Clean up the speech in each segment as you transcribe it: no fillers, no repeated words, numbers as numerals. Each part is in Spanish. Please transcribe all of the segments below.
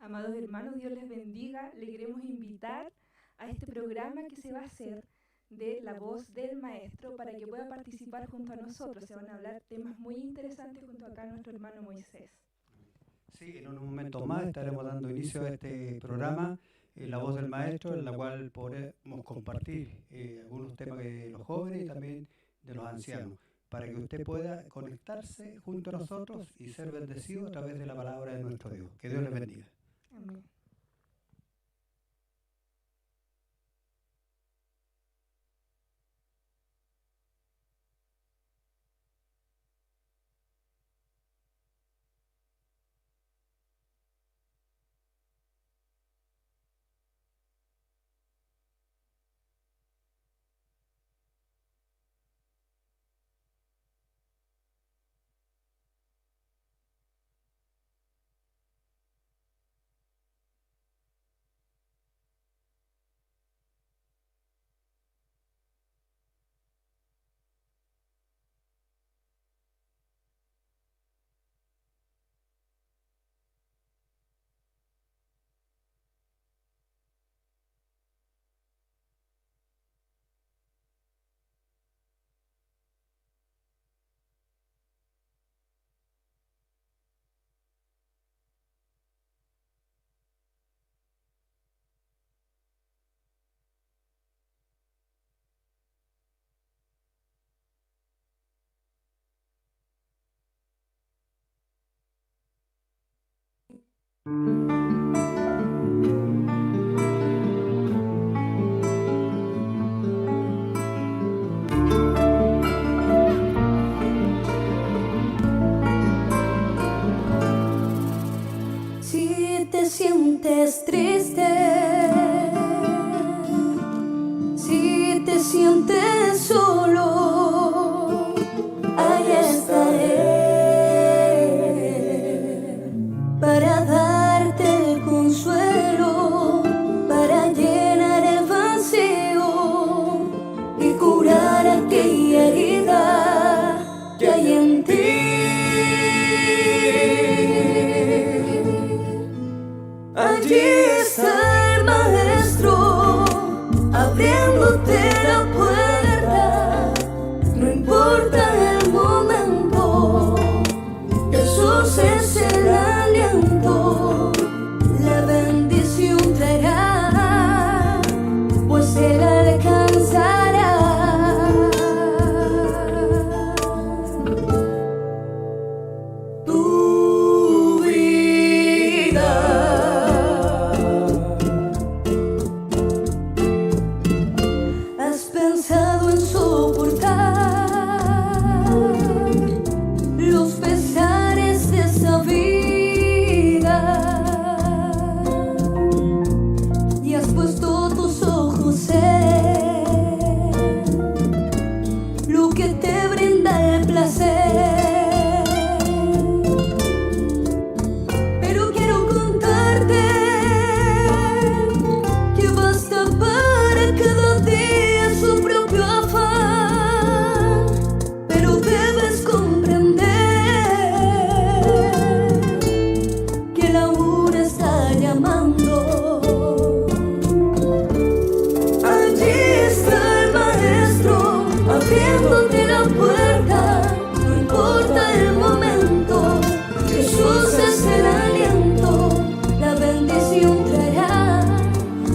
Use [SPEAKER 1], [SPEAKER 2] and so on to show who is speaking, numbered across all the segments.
[SPEAKER 1] Amados hermanos, Dios les bendiga. Le queremos invitar a este programa que se va a hacer de La Voz del Maestro para que pueda participar junto a nosotros. Se van a hablar temas muy interesantes junto acá a nuestro hermano Moisés.
[SPEAKER 2] Sí, en unos momentos más estaremos dando inicio a este programa, La Voz del Maestro, en la cual podremos compartir algunos temas de los jóvenes y también de los ancianos, para que usted pueda conectarse junto a nosotros y ser bendecido a través de la palabra de nuestro Dios. Que Dios les bendiga.
[SPEAKER 1] Amén.
[SPEAKER 3] Si te sientes triste, si te sientes solo, ahí estaré para darte el consuelo, para llenar el vacío y curar aquella herida que hay en ti. Allí está el Maestro, abriéndote la puerta, no importa el momento, Jesús es el aliento, la bendición traerá, pues Él alcanzará. Tu vida. ¿Has pensado en soportar los pesares de esta vida? Y has puesto tus ojos en lo que te brinda el placer. Pero quiero contarte que basta para cada día su propio afán, pero debes comprender que la hora está llamando. Allí está el Maestro, abriéndote la puerta, no importa el momento, Jesús es el aliento, la bendición traerá,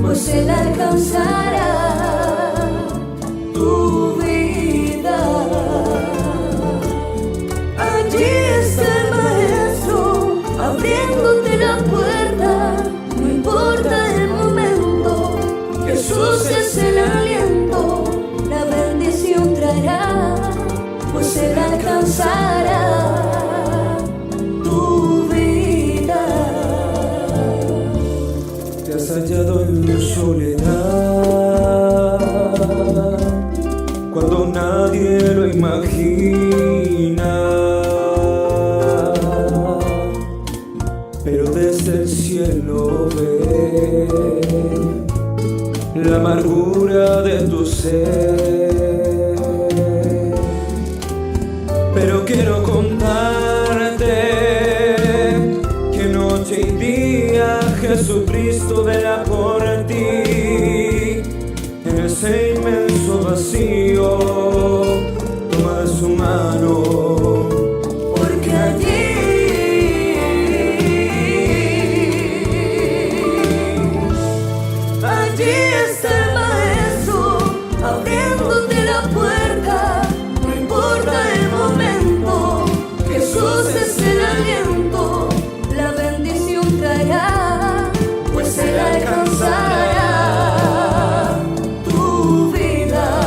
[SPEAKER 3] pues Él alcanzará tu vida. Allí está el Maestro, abriéndote la puerta, no importa el momento, Jesús es el aliento, la bendición traerá, pues Él alcanzará tu vida.
[SPEAKER 4] Te has hallado en la soledad, cuando nadie lo imagina, pero desde el cielo ve la amargura de tu ser. Pero quiero contarte que noche y día Jesucristo vela por ti. En ese inmenso vacío, toma de su mano,
[SPEAKER 3] porque allí está el Maestro, abriéndote la puerta. No importa el momento, Jesús es el aliento. La bendición traerá, pues Él alcanzará tu vida.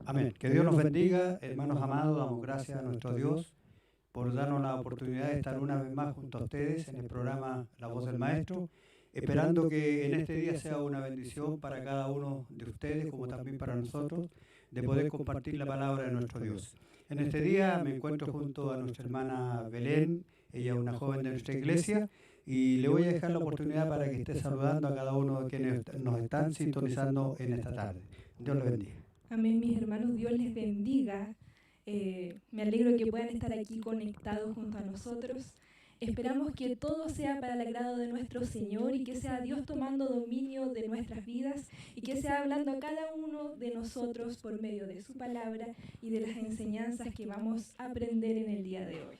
[SPEAKER 2] Amén. Que Dios nos bendiga, hermanos amados. Damos gracias a nuestro Dios por darnos la oportunidad de estar una vez más junto a ustedes en el programa La Voz del Maestro, esperando que en este día sea una bendición para cada uno de ustedes, como también para nosotros, de poder compartir la palabra de nuestro Dios. En este día me encuentro junto a nuestra hermana Belén, ella es una joven de nuestra iglesia, y le voy a dejar la oportunidad para que esté saludando a cada uno de quienes nos están sintonizando en esta tarde. Dios les bendiga.
[SPEAKER 1] Amén, mis hermanos, Dios les bendiga. Me alegro que puedan estar aquí conectados junto a nosotros. Esperamos que todo sea para el agrado de nuestro Señor y que sea Dios tomando dominio de nuestras vidas y que sea hablando a cada uno de nosotros por medio de su palabra y de las enseñanzas que vamos a aprender en el día de hoy.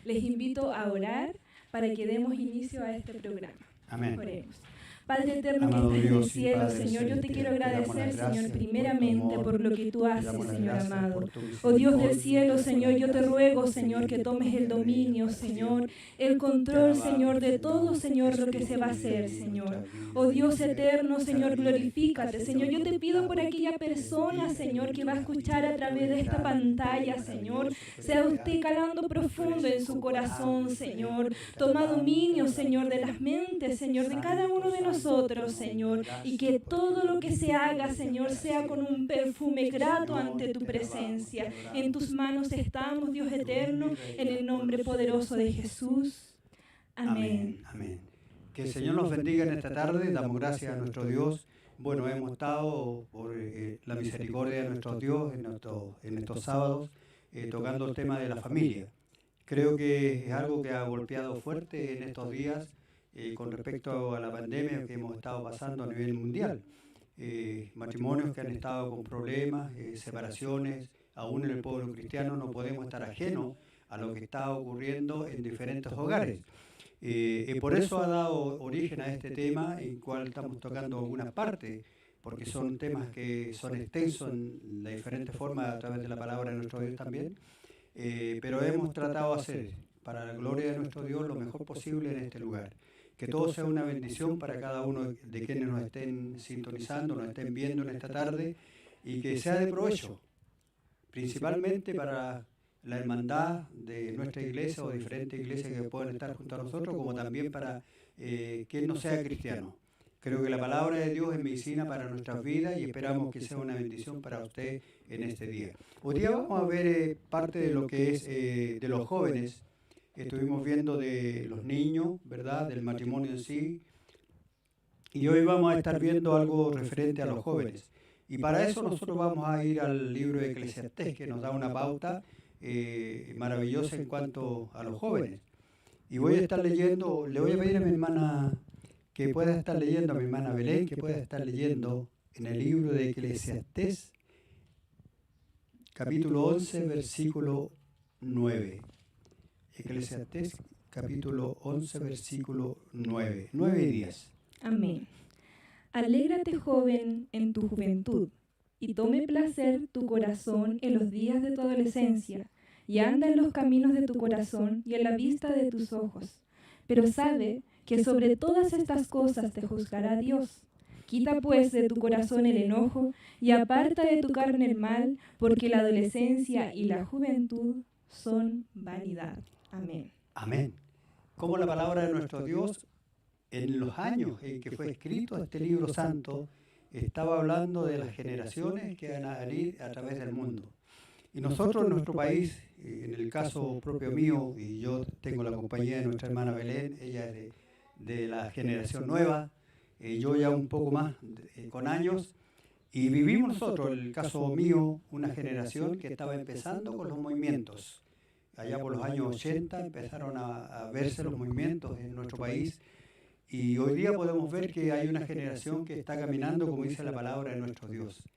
[SPEAKER 1] Les invito a orar para que demos inicio a este programa.
[SPEAKER 2] Amén.
[SPEAKER 1] Oremos. Padre eterno que
[SPEAKER 2] Amado
[SPEAKER 1] estás en el
[SPEAKER 2] Dios y
[SPEAKER 1] cielo,
[SPEAKER 2] Padre
[SPEAKER 1] Señor, yo te
[SPEAKER 2] celestial,
[SPEAKER 1] quiero
[SPEAKER 2] te damos
[SPEAKER 1] agradecer,
[SPEAKER 2] las
[SPEAKER 1] Señor,
[SPEAKER 2] gracias
[SPEAKER 1] primeramente
[SPEAKER 2] por tu
[SPEAKER 1] por lo que tú
[SPEAKER 2] Te
[SPEAKER 1] haces,
[SPEAKER 2] damos las
[SPEAKER 1] Señor
[SPEAKER 2] gracias
[SPEAKER 1] amado.
[SPEAKER 2] por tu
[SPEAKER 1] Oh Dios del
[SPEAKER 2] misericordia,
[SPEAKER 1] cielo,
[SPEAKER 2] por
[SPEAKER 1] Señor, yo te
[SPEAKER 2] tu
[SPEAKER 1] ruego,
[SPEAKER 2] gracia,
[SPEAKER 1] Señor, que tomes el dominio,
[SPEAKER 2] Señor,
[SPEAKER 1] Señor, el control, Señor, de todo, Señor, lo que se va a hacer, Señor. Oh Dios eterno, Señor, glorifícate, Señor. Yo te pido por aquella persona, Señor, que va a escuchar a través de esta pantalla, Señor. Sea usted calando profundo en su corazón, Señor. Toma dominio, Señor, de las mentes, Señor, de cada uno de nosotros, Señor. Y que todo lo que se haga, Señor, sea con un perfume grato ante tu presencia. En tus manos estamos, Dios eterno, en el nombre poderoso de Jesús. Amén.
[SPEAKER 2] Amén. Que el Señor nos bendiga en esta tarde. Damos gracias a nuestro Dios. Bueno, hemos estado por la misericordia de nuestro Dios en estos sábados tocando el tema de la familia. Creo que es algo que ha golpeado fuerte en estos días con respecto a la pandemia que hemos estado pasando a nivel mundial. Matrimonios que han estado con problemas, separaciones, aún en el pueblo cristiano no podemos estar ajenos a lo que está ocurriendo en diferentes hogares. Por eso ha dado origen a este tema, en el cual estamos tocando algunas partes, porque son temas que son extensos en la diferente forma a través de la palabra de nuestro Dios también, pero hemos tratado de hacer, para la gloria de nuestro Dios, lo mejor posible en este lugar. Que todo sea una bendición para cada uno de quienes nos estén sintonizando, nos estén viendo en esta tarde, y que sea de provecho, principalmente para la hermandad de nuestra iglesia o diferentes iglesias que pueden estar junto a nosotros, como también para quien no sea cristiano. Creo que la palabra de Dios es medicina para nuestras vidas y esperamos que sea una bendición para usted en este día. Hoy día vamos a ver parte de lo que es de los jóvenes. Estuvimos viendo de los niños, ¿verdad? Del matrimonio en sí. Y hoy vamos a estar viendo algo referente a los jóvenes. Y para eso nosotros vamos a ir al libro de Eclesiastés, que nos da una pauta maravillosa en cuanto a los jóvenes. Y voy a estar leyendo, le voy a pedir a mi hermana que pueda estar leyendo, a mi hermana Belén, que pueda estar leyendo en el libro de Eclesiastés, capítulo 11, versículo 9. Eclesiastés, capítulo 11, versículo 9. 9 y 10.
[SPEAKER 1] Amén. Alégrate, joven, en tu juventud, y tome placer tu corazón en los días de tu adolescencia, y anda en los caminos de tu corazón y en la vista de tus ojos. Pero sabe que sobre todas estas cosas te juzgará Dios. Quita pues de tu corazón el enojo y aparta de tu carne el mal, porque la adolescencia y la juventud son vanidad. Amén.
[SPEAKER 2] Amén. Como la palabra de nuestro Dios, en los años en que fue escrito este libro santo, estaba hablando de las generaciones que van a venir a través del mundo. Y nosotros en nuestro país, en el caso propio mío, y yo tengo la compañía de nuestra hermana Belén, ella es de la generación nueva, yo ya un poco más con años, y vivimos nosotros, en el caso mío, una generación que estaba empezando con los movimientos. Allá por los años 80 empezaron a verse los movimientos en nuestro país, y hoy día podemos ver que hay una generación que está caminando como dice la palabra de nuestro Dios.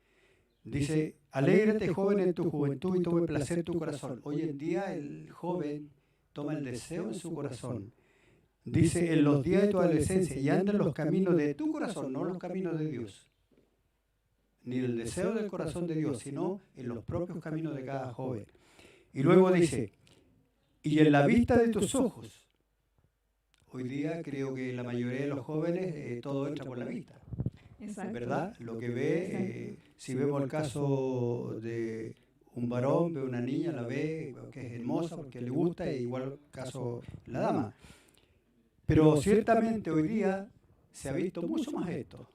[SPEAKER 2] Dice, alégrate joven en tu juventud y tome placer tu corazón. Hoy en día el joven toma el deseo en su corazón. Dice, en los días de tu adolescencia y anda en los caminos de tu corazón, no los caminos de Dios. Ni el deseo del corazón de Dios, sino en los propios caminos de cada joven. Y luego dice, y en la vista de tus ojos. Hoy día creo que la mayoría de los jóvenes todo entra por la vista.
[SPEAKER 1] Exacto.
[SPEAKER 2] ¿Verdad? Lo que ve, si vemos el caso de un varón, ve una niña, la ve, que es hermosa porque le gusta, e igual el caso la dama. Pero ciertamente hoy día se ha visto mucho más esto.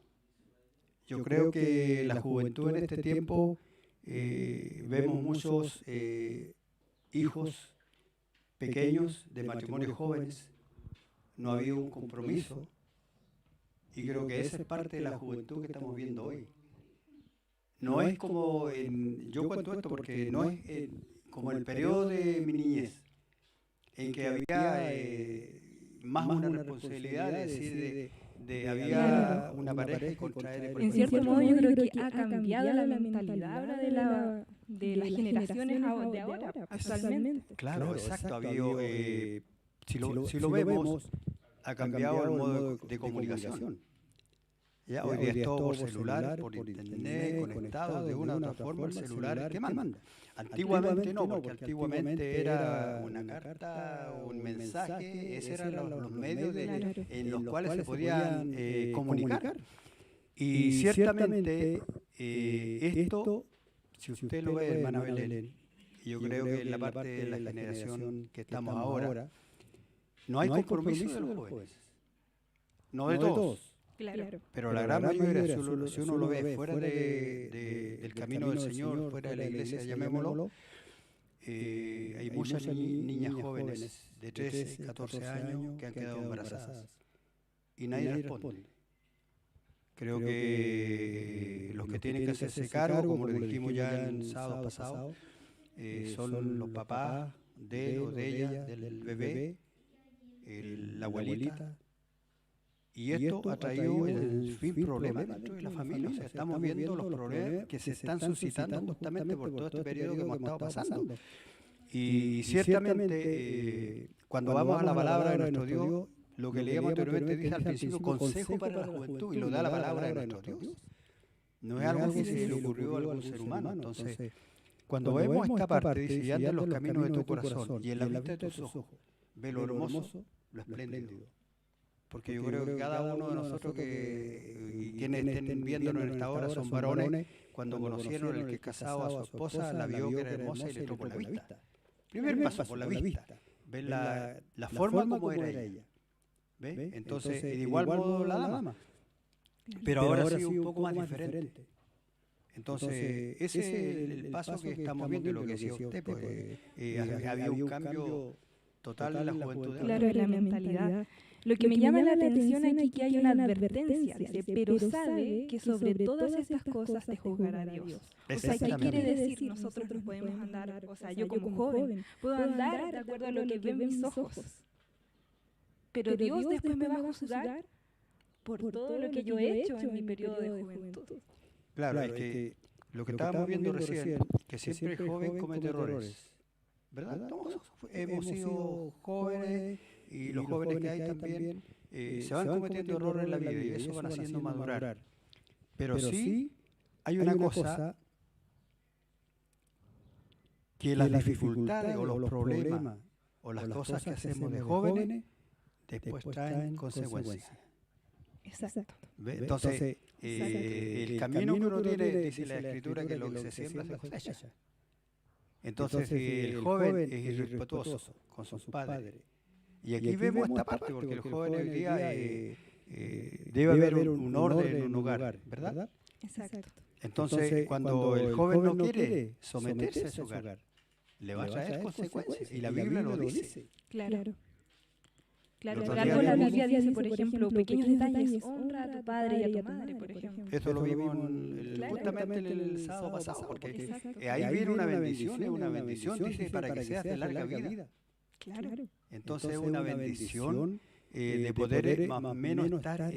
[SPEAKER 2] Yo creo que la juventud en este tiempo, vemos muchos hijos pequeños de matrimonios jóvenes, no ha habido un compromiso. Y creo que esa es parte de la juventud que estamos viendo hoy. No es como yo cuento esto porque no es como el periodo de mi niñez, en que había más una responsabilidad, es decir, había una pareja y contraer.
[SPEAKER 1] En cierto modo yo creo que ha cambiado la mentalidad ahora de las generaciones de ahora, actualmente.
[SPEAKER 2] Claro, exacto. Ha habido, si lo vemos, ha cambiado el modo de comunicación. Ya, hoy día es todo por celular, por internet, conectado de una u otra forma, el celular, ¿qué manda? Antiguamente no, porque antiguamente era una carta, un mensaje, esos eran los medios en los cuales se podían comunicar. Y ciertamente esto, si usted lo ve, hermana Belén, yo creo que en la parte de la generación que estamos ahora, no hay compromiso de los jóvenes, no de todos.
[SPEAKER 1] Claro.
[SPEAKER 2] Pero la gran mayoría, si uno lo ve fuera del camino del Señor, fuera de la iglesia, llamémoslo, hay muchas niñas jóvenes de 13, 14 años que han quedado embarazadas y nadie responde. Creo que los que tienen que hacerse cargo, como lo dijimos ya en sábado pasado, son los papás de él o de ella, del bebé, la abuelita. Y esto ha traído en fin problemas dentro de la familia. O sea, estamos viendo los problemas que se están suscitando justamente por todo este periodo que hemos estado pasando. Y ciertamente, cuando vamos a la palabra de nuestro Dios, lo que leíamos anteriormente dice al principio, consejo para la juventud, y lo da la palabra de nuestro Dios. No es algo que se le ocurrió a algún ser humano. Entonces, cuando vemos esta parte, dice, y anda en los caminos de tu corazón, y en la vista de tus ojos, ve lo hermoso, lo espléndido. Porque yo creo que cada uno de nosotros y quienes estén viéndonos en esta hora son varones, cuando conocieron el que casaba a su esposa, la vio que era hermosa y le tocó la vista. Primer paso por la vista. Ver la forma como era ella. ¿Ve? Entonces, de igual modo la dama. Pero ahora sí un poco más diferente. Entonces, ese es el paso que estamos viendo y lo que decía usted, pues, había un cambio total en la juventud de
[SPEAKER 1] Claro, en la mentalidad. Lo que me llama la atención aquí que hay una advertencia, dice, pero sabe que sobre todas estas cosas te juzgará Dios. O sea, ¿qué quiere decir? Nosotros no podemos andar, o sea, yo como joven, puedo andar de acuerdo a lo que ven mis ojos. Pero Dios después me va a juzgar por todo lo que yo he hecho en mi periodo de juventud.
[SPEAKER 2] Claro, es que lo que estábamos viendo recién, que siempre el joven comete errores, ¿verdad? Todos hemos sido jóvenes y los jóvenes que hay también se van cometiendo errores en la vida y eso van haciendo madurar. Pero sí hay una cosa que las dificultades o los problemas o las cosas que hacemos de jóvenes después traen consecuencias.
[SPEAKER 1] Exacto.
[SPEAKER 2] Entonces, el camino que uno tiene, dice la Escritura, que lo que se siembra se cosecha. Entonces, si el joven es irrespetuoso con sus padres, y aquí vemos esta parte, porque el joven hoy día debe haber un orden en un hogar, ¿verdad?
[SPEAKER 1] Exacto.
[SPEAKER 2] Entonces, cuando el joven no quiere someterse a ese hogar, le va a traer consecuencias, y la Biblia lo dice.
[SPEAKER 1] Claro. Claro,
[SPEAKER 2] Los
[SPEAKER 1] algo la
[SPEAKER 2] días
[SPEAKER 1] Biblia dice, por ejemplo, pequeños detalles, honra a tu padre y a tu madre, por ejemplo.
[SPEAKER 2] Esto lo vimos justamente el sábado pasado, porque ahí viene una bendición, dice, para que seas de larga vida.
[SPEAKER 1] Claro.
[SPEAKER 2] Entonces es una bendición de poder más o menos estar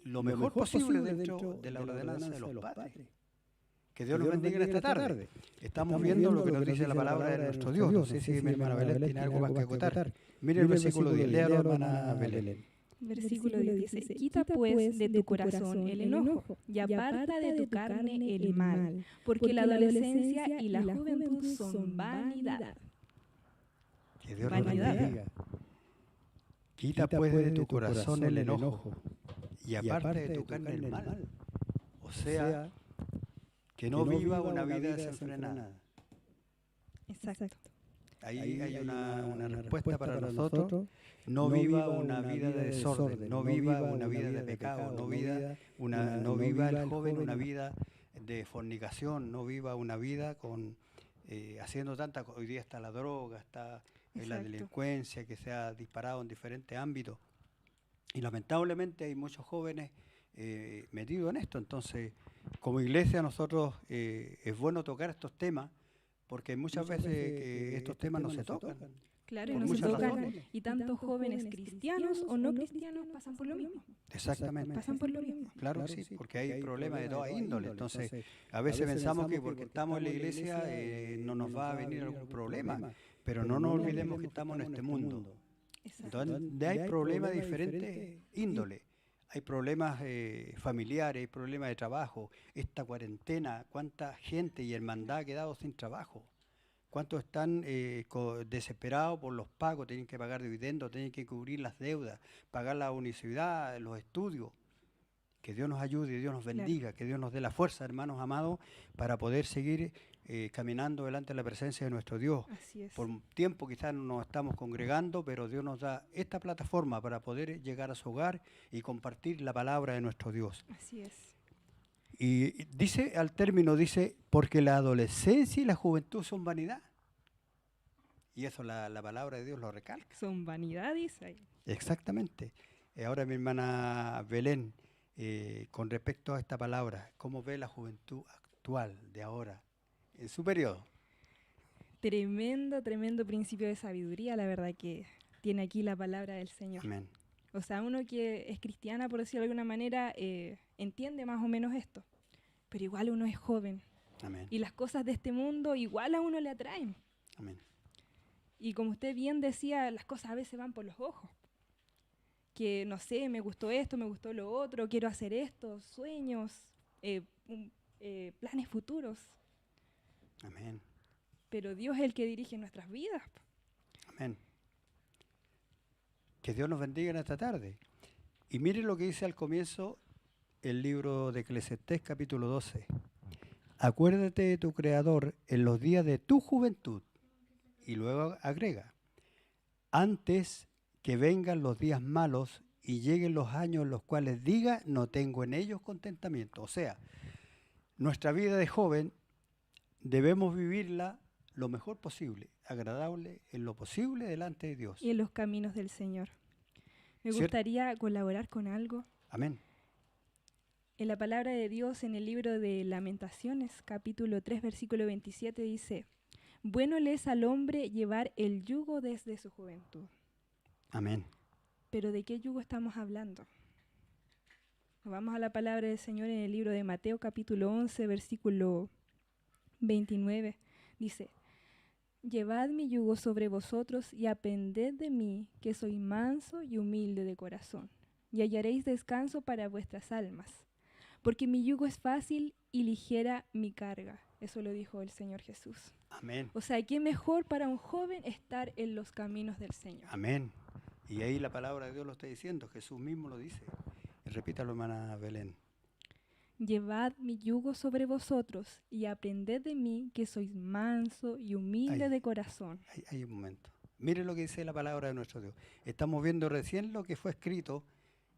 [SPEAKER 2] lo mejor posible dentro de la ordenanza de los padres. Que Dios nos bendiga en esta tarde. Estamos viendo lo que nos dice la palabra de nuestro Dios. No sé si mi hermana Belén tiene algo más que acotar. Mire el versículo 10, léalo, hermana Belén.
[SPEAKER 1] Versículo 10 dice, quita pues de tu corazón el enojo y aparta de tu carne el mal, porque la adolescencia y la juventud son vanidad.
[SPEAKER 2] Que Dios nos bendiga. Quita pues de tu corazón el enojo y aparte de tu carne el mal. O sea, que no viva una vida desenfrenada.
[SPEAKER 1] Exacto.
[SPEAKER 2] Ahí hay una respuesta para nosotros. No viva una vida de desorden, no viva una vida de pecado, no viva el joven una vida de fornicación, no viva una vida con haciendo tanta, hoy día está la droga, está la delincuencia que se ha disparado en diferentes ámbitos. Y lamentablemente hay muchos jóvenes metidos en esto. Entonces, como iglesia nosotros es bueno tocar estos temas, porque muchas veces estos temas no se tocan.
[SPEAKER 1] Claro, no se tocan. Y tantos jóvenes cristianos o no cristianos pasan por lo mismo.
[SPEAKER 2] Exactamente.
[SPEAKER 1] Pasan por lo mismo.
[SPEAKER 2] Claro que sí, porque hay problemas de toda índole. Entonces, a veces pensamos que porque estamos en la iglesia no nos va a venir algún problema, pero no nos olvidemos que estamos en este mundo, donde hay problemas de diferentes índole. Hay problemas familiares, hay problemas de trabajo. Esta cuarentena, cuánta gente y hermandad ha quedado sin trabajo. ¿Cuántos están desesperados por los pagos? Tienen que pagar dividendos, tienen que cubrir las deudas, pagar la universidad, los estudios. Que Dios nos ayude, Dios nos bendiga, que Dios nos dé la fuerza, hermanos amados, para poder seguir caminando delante de la presencia de nuestro Dios.
[SPEAKER 1] Así es.
[SPEAKER 2] Por un tiempo quizás no nos estamos congregando, pero Dios nos da esta plataforma para poder llegar a su hogar y compartir la palabra de nuestro Dios.
[SPEAKER 1] Así es.
[SPEAKER 2] Y dice, al término, dice, porque la adolescencia y la juventud son vanidad. Y eso la palabra de Dios lo recalca.
[SPEAKER 1] Son vanidad, dice ahí.
[SPEAKER 2] Exactamente. Ahora mi hermana Belén, con respecto a esta palabra, ¿cómo ve la juventud actual de ahora en su periodo?
[SPEAKER 1] Tremendo, tremendo principio de sabiduría, la verdad que tiene aquí la palabra del Señor.
[SPEAKER 2] Amén.
[SPEAKER 1] O sea, uno que es cristiana, por decirlo de alguna manera, entiende más o menos esto. Pero igual uno es joven.
[SPEAKER 2] Amén.
[SPEAKER 1] Y las cosas de este mundo igual a uno le atraen.
[SPEAKER 2] Amén.
[SPEAKER 1] Y como usted bien decía, las cosas a veces van por los ojos. Que, no sé, me gustó esto, me gustó lo otro, quiero hacer esto, sueños, planes futuros.
[SPEAKER 2] Amén.
[SPEAKER 1] Pero Dios es el que dirige nuestras vidas.
[SPEAKER 2] Amén. Que Dios nos bendiga en esta tarde. Y miren lo que dice al comienzo el libro de Eclesiastés, capítulo 12. Acuérdate de tu Creador en los días de tu juventud. Y luego agrega, antes que vengan los días malos y lleguen los años en los cuales diga, no tengo en ellos contentamiento. O sea, nuestra vida de joven debemos vivirla lo mejor posible, agradable en lo posible delante de Dios.
[SPEAKER 1] Y en los caminos del Señor. Me
[SPEAKER 2] ¿Cierto?
[SPEAKER 1] gustaría colaborar con algo.
[SPEAKER 2] Amén.
[SPEAKER 1] En la palabra de Dios, en el libro de Lamentaciones, capítulo 3, versículo 27, dice, bueno le es al hombre llevar el yugo desde su juventud.
[SPEAKER 2] Amén.
[SPEAKER 1] Pero ¿de qué yugo estamos hablando? Vamos a la palabra del Señor en el libro de Mateo, capítulo 11, versículo 29. Dice, llevad mi yugo sobre vosotros y aprended de mí, que soy manso y humilde de corazón, y hallaréis descanso para vuestras almas, porque mi yugo es fácil y ligera mi carga. Eso lo dijo el Señor Jesús.
[SPEAKER 2] Amén.
[SPEAKER 1] O sea, qué mejor para un joven estar en los caminos del Señor.
[SPEAKER 2] Amén. Y ahí la palabra de Dios lo está diciendo, Jesús mismo lo dice. Y repítalo, hermana Belén.
[SPEAKER 1] Llevad mi yugo sobre vosotros y aprended de mí, que sois manso y humilde de corazón.
[SPEAKER 2] Hay un momento. Mire lo que dice la palabra de nuestro Dios. Estamos viendo recién lo que fue escrito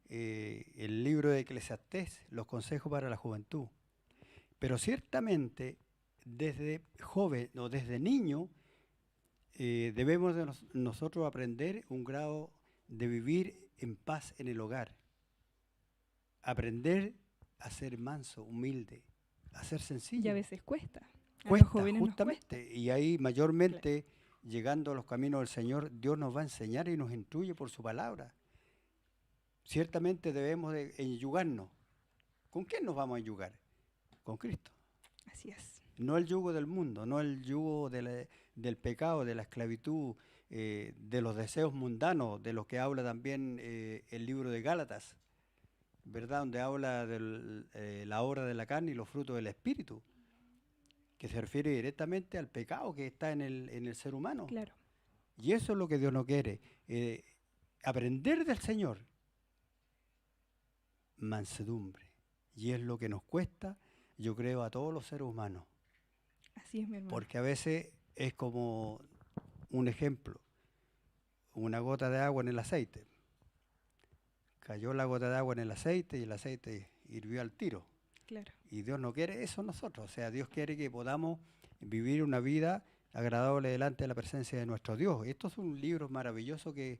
[SPEAKER 2] el libro de Eclesiastés, los consejos para la juventud. Pero ciertamente, desde joven o desde niño, debemos de nosotros aprender un grado de vivir en paz en el hogar. Aprender a ser manso, humilde, a ser sencillo.
[SPEAKER 1] Y a veces cuesta. A
[SPEAKER 2] Cuesta,
[SPEAKER 1] los jóvenes
[SPEAKER 2] justamente.
[SPEAKER 1] nos cuesta.
[SPEAKER 2] Y ahí mayormente, llegando a los caminos del Señor, Dios nos va a enseñar y nos instruye por su palabra. Ciertamente debemos de enyugarnos. ¿Con quién nos vamos a enyugar? Con Cristo.
[SPEAKER 1] Así es.
[SPEAKER 2] No el yugo del mundo, no el yugo del pecado, de la esclavitud, de los deseos mundanos, de lo que habla también el libro de Gálatas, ¿verdad? Donde habla de la obra de la carne y los frutos del Espíritu, que se refiere directamente al pecado que está en el ser humano.
[SPEAKER 1] Claro.
[SPEAKER 2] Y eso es lo que Dios no quiere, aprender del Señor, mansedumbre. Y es lo que nos cuesta, yo creo, a todos los seres humanos.
[SPEAKER 1] Así es, mi hermano.
[SPEAKER 2] Porque a veces es como un ejemplo, una gota de agua en el aceite. Cayó la gota de agua en el aceite y el aceite hirvió al tiro.
[SPEAKER 1] Claro.
[SPEAKER 2] Y Dios no quiere eso en nosotros. O sea, Dios quiere que podamos vivir una vida agradable delante de la presencia de nuestro Dios. Estos son libros maravillosos que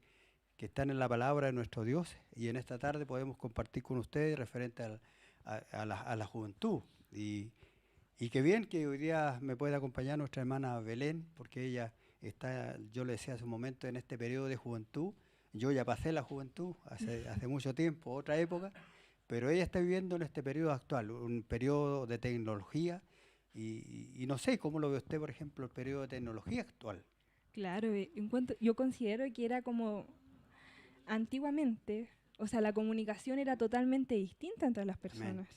[SPEAKER 2] están en la palabra de nuestro Dios, y en esta tarde podemos compartir con ustedes referente a la juventud. Y qué bien que hoy día me pueda acompañar nuestra hermana Belén, porque ella está, yo le decía hace un momento, en este periodo de juventud. Yo ya pasé la juventud hace mucho tiempo, otra época, pero ella está viviendo en este periodo actual, un periodo de tecnología, y no sé cómo lo ve usted, por ejemplo, el periodo de tecnología actual.
[SPEAKER 1] Claro, yo considero que era como antiguamente, o sea, la comunicación era totalmente distinta entre las personas.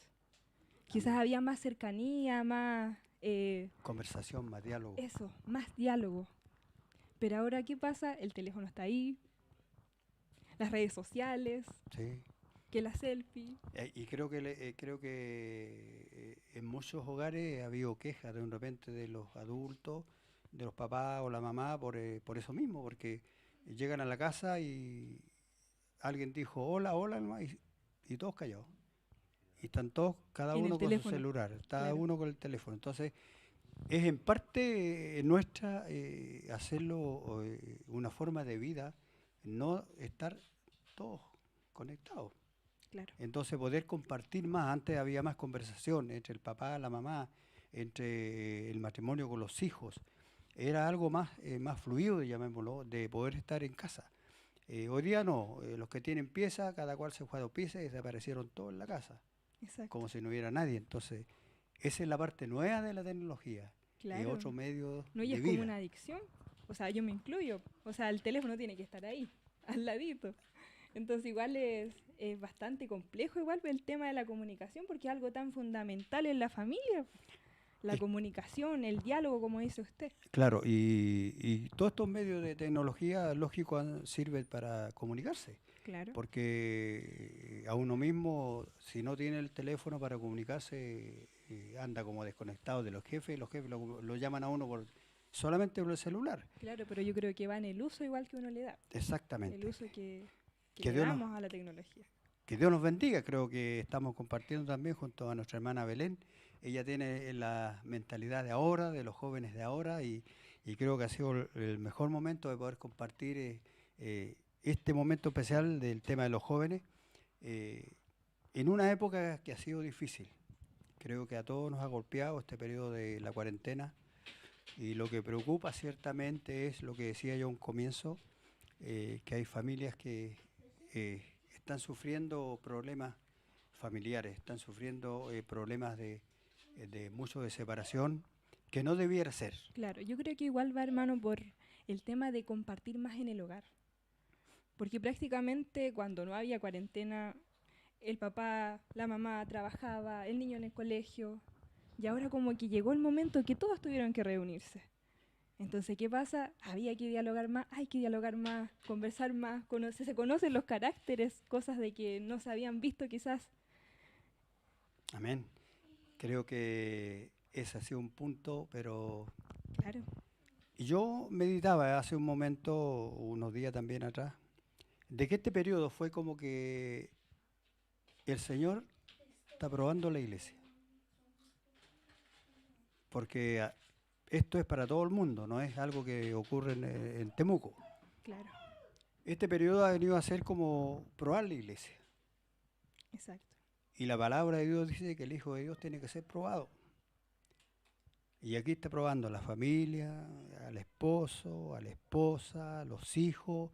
[SPEAKER 1] Quizás
[SPEAKER 2] Amén.
[SPEAKER 1] había más cercanía, más...
[SPEAKER 2] Conversación, más diálogo.
[SPEAKER 1] Eso, más diálogo. Pero ahora, ¿qué pasa? El teléfono está ahí, las redes sociales,
[SPEAKER 2] Sí.
[SPEAKER 1] que la selfie.
[SPEAKER 2] Y creo que en muchos hogares ha habido quejas de repente de los adultos, de los papás o la mamá por eso mismo, porque llegan a la casa y alguien dijo hola, hola, nomás, y todos callados. Y están todos, cada
[SPEAKER 1] En el
[SPEAKER 2] uno con su
[SPEAKER 1] teléfono.
[SPEAKER 2] celular, cada
[SPEAKER 1] Claro.
[SPEAKER 2] uno con el teléfono. Entonces, es en parte nuestra hacerlo una forma de vida, no estar todos conectados.
[SPEAKER 1] Claro.
[SPEAKER 2] Entonces poder compartir más. Antes había más conversación entre el papá, la mamá, entre el matrimonio con los hijos. Era algo más fluido, llamémoslo, de poder estar en casa. Hoy día no, los que tienen pieza, cada cual se fue a 2 piezas y desaparecieron todos en la casa,
[SPEAKER 1] Exacto.
[SPEAKER 2] como si no hubiera nadie. Entonces, esa es la parte nueva de la tecnología,
[SPEAKER 1] Claro.
[SPEAKER 2] otro medio
[SPEAKER 1] No, y
[SPEAKER 2] de
[SPEAKER 1] es
[SPEAKER 2] vida.
[SPEAKER 1] como una adicción. O sea, yo me incluyo. O sea, el teléfono tiene que estar ahí, al ladito. Entonces igual es bastante complejo igual el tema de la comunicación, porque es algo tan fundamental en la familia. La comunicación, el diálogo, como dice usted.
[SPEAKER 2] Claro, y todos estos medios de tecnología, lógico, sirven para comunicarse.
[SPEAKER 1] Claro.
[SPEAKER 2] Porque a uno mismo, si no tiene el teléfono para comunicarse, anda como desconectado de los jefes lo llaman a uno por solamente por el celular.
[SPEAKER 1] Claro, pero yo creo que va en el uso igual que uno le da.
[SPEAKER 2] Exactamente.
[SPEAKER 1] El uso que
[SPEAKER 2] Que
[SPEAKER 1] le
[SPEAKER 2] Dios nos-
[SPEAKER 1] damos a la tecnología.
[SPEAKER 2] Que Dios nos bendiga. Creo que estamos compartiendo también junto a nuestra hermana Belén. Ella tiene la mentalidad de ahora, de los jóvenes de ahora, y creo que ha sido el mejor momento de poder compartir este momento especial del tema de los jóvenes en una época que ha sido difícil. Creo que a todos nos ha golpeado este periodo de la cuarentena, y lo que preocupa ciertamente es lo que decía yo a un comienzo, que hay familias que están sufriendo problemas familiares, están sufriendo problemas de mucho de separación, que no debiera ser.
[SPEAKER 1] Claro, yo creo que igual va, hermano, por el tema de compartir más en el hogar. Porque prácticamente cuando no había cuarentena, el papá, la mamá trabajaba, el niño en el colegio, y ahora como que llegó el momento que todos tuvieron que reunirse. Entonces, ¿qué pasa? Había que dialogar más, hay que dialogar más, conversar más, se conocen los caracteres, cosas de que no se habían visto quizás.
[SPEAKER 2] Amén. Creo que ese ha sido un punto, pero
[SPEAKER 1] Claro,
[SPEAKER 2] yo meditaba hace un momento, unos días también atrás, de que este periodo fue como que el Señor está probando la iglesia. Porque esto es para todo el mundo, no es algo que ocurre en Temuco.
[SPEAKER 1] claro,
[SPEAKER 2] Este periodo ha venido a ser como probar la iglesia.
[SPEAKER 1] exacto.
[SPEAKER 2] Y la palabra de Dios dice que el Hijo de Dios tiene que ser probado. Y aquí está probando a la familia, al esposo, a la esposa, a los hijos.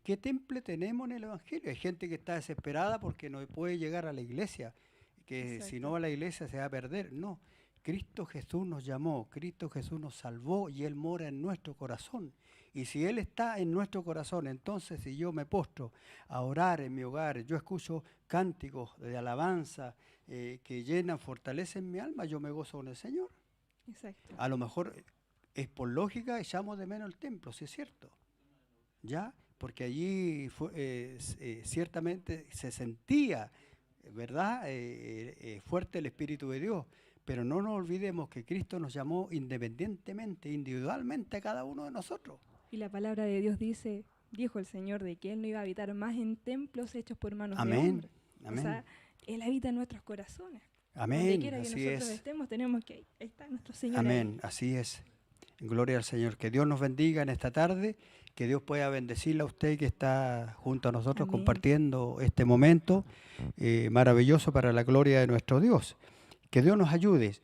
[SPEAKER 2] ¿Qué temple tenemos en el Evangelio? Hay gente que está desesperada porque no puede llegar a la iglesia, que si no va a la iglesia se va a perder. No, Cristo Jesús nos llamó, Cristo Jesús nos salvó y Él mora en nuestro corazón. Y si Él está en nuestro corazón, entonces si yo me postro a orar en mi hogar, yo escucho cánticos de alabanza que llenan, fortalecen mi alma, yo me gozo con el Señor.
[SPEAKER 1] Exacto.
[SPEAKER 2] A lo mejor es por lógica, echamos de menos el templo, si es cierto. ¿Ya? Porque allí ciertamente se sentía, ¿verdad?, fuerte el Espíritu de Dios. Pero no nos olvidemos que Cristo nos llamó independientemente, individualmente a cada uno de nosotros.
[SPEAKER 1] Y la palabra de Dios dijo el Señor de que Él no iba a habitar más en templos hechos por manos de
[SPEAKER 2] Amén,
[SPEAKER 1] hombres.
[SPEAKER 2] amén.
[SPEAKER 1] O sea, Él habita en nuestros corazones. Donde
[SPEAKER 2] Amén,
[SPEAKER 1] quiera que
[SPEAKER 2] así
[SPEAKER 1] nosotros
[SPEAKER 2] es.
[SPEAKER 1] estemos, tenemos que ahí está nuestro Señor.
[SPEAKER 2] Amén, así es. Gloria al Señor. Que Dios nos bendiga en esta tarde, que Dios pueda bendecirle a usted que está junto a nosotros
[SPEAKER 1] Amén.
[SPEAKER 2] compartiendo este momento maravilloso para la gloria de nuestro Dios. Que Dios nos ayude.